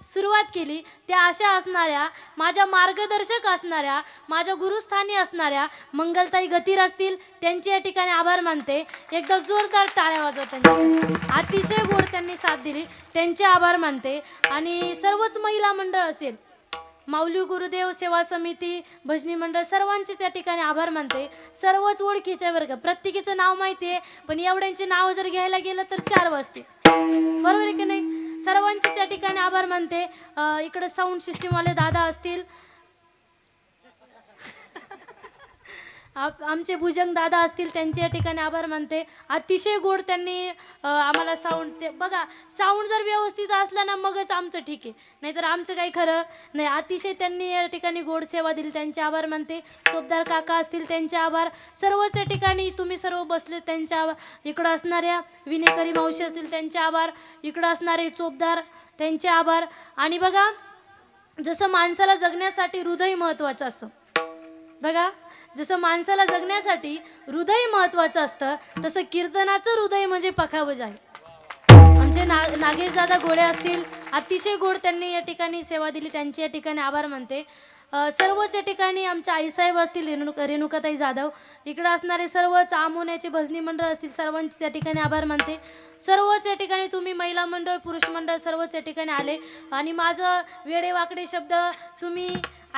सुरुवात केली, त्या अशा असणाऱ्या माझ्या मार्गदर्शक असणाऱ्या, माझ्या गुरुस्थानी असणाऱ्या मंगलताई गतीर असतील, त्यांचे या ठिकाणी आभार मानते. एकदा जोरदार टाळ्या वाजवा त्यांच्यासाठी. अतिशय गोड त्यांनी साथ दिली, त्यांचे आभार मानते. आणि सर्वच महिला मंडळ असेल, माऊली गुरुदेव सेवा समिती, भजनी मंडळ, सर्वांचेच या ठिकाणी आभार मानते. सर्वच ओळखीचे बरं का, प्रत्येकीचं नाव माहिती आहे, पण एवढ्यांचे नाव जर घ्यायला गेलं तर 4 वाजते, बरोबर आहे की नाही. सर्वांचेच या ठिकाणी आभार मानते. इकडे साऊंड सिस्टीमवाले दादा असतील, आमचे भुजंग दादा असतील, त्यांचे या ठिकाणी आभार मानते. अतिशय गोड त्यांनी आम्हाला साऊंड ते. बघा, साऊंड जर व्यवस्थित असला ना मगच आमचं ठीक आहे, नाहीतर आमचं काही खरं नाही. अतिशय त्यांनी या ठिकाणी गोड सेवा दिली, त्यांचे आभार मानते. चोपदार काका असतील, त्यांचे आभार. सर्वच या ठिकाणी तुम्ही सर्व बसले, त्यांचे आभार. इकडं असणाऱ्या विनेकरी मावशी असतील, त्यांचे आभार. इकडं असणारे चोपदार, त्यांचे आभार. आणि बघा, जसं माणसाला जगण्यासाठी हृदय महत्त्वाचं असतं, बघा, जसं माणसाला जगण्यासाठी हृदय महत्त्वाचं असतं, तसं कीर्तनाचं हृदय म्हणजे पखावज आहे. आमचे नागेश दादा गोळे असतील, अतिशय गोड त्यांनी या ठिकाणी सेवा दिली, त्यांचे या ठिकाणी आभार मानते. सर्वच या ठिकाणी आमच्या आईसाहेब असतील, रेणुकाताई जाधव, इकडं असणारे सर्वच आमोन्याचे भजनी मंडळ असतील, सर्वांचे या ठिकाणी आभार मानते. सर्वच या ठिकाणी तुम्ही महिला मंडळ, पुरुष मंडळ, सर्वच या ठिकाणी आले, आणि माझं वेडेवाकडे शब्द तुम्ही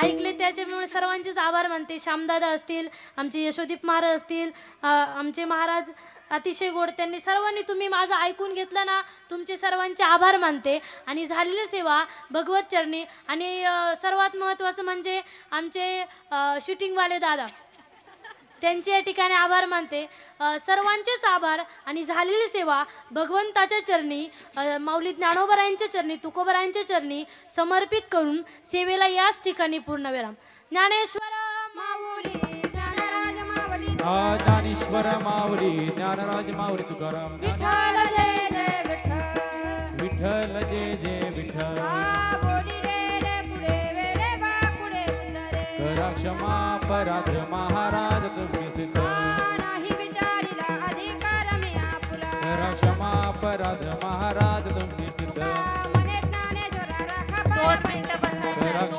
ऐकले त्याच्यामुळे सर्वांचेच आभार मानते. श्यामदादा असतील, आमचे यशोदीप महाराज असतील, आमचे महाराज अतिशय गोड, त्यांनी सर्वांनी तुम्ही माझं ऐकून घेतलं ना, तुमचे सर्वांचे आभार मानते. आणि झालेली सेवा भगवत चरणी. आणि सर्वात महत्त्वाचं म्हणजे आमचे शूटिंगवाले दादा, त्यांचे या ठिकाणी आभार मानते. सर्वांचेच आभार. आणि झालेली सेवा भगवंताच्या चरणी, माऊली ज्ञानोबरायांच्या चरणी, तुकोबरायांच्या चरणी समर्पित करून सेवेला याच ठिकाणी पूर्णविराम. ज्ञानेश्वर माऊली ज्ञानराज माऊली ज्ञानेश्वर माऊली ज्ञानराज माऊली तुकाराम विठ्ठल जय जय विठ्ठल विठ्ठल जय जय विठ्ठल बोली रे पुढे वेडे बा पुढे रे करा क्षमा अपराध महाराज तुम्ही सिद्ध नाही विचारिला अधिकार मी आपुला करा क्षमा अपराध महाराज तुम्ही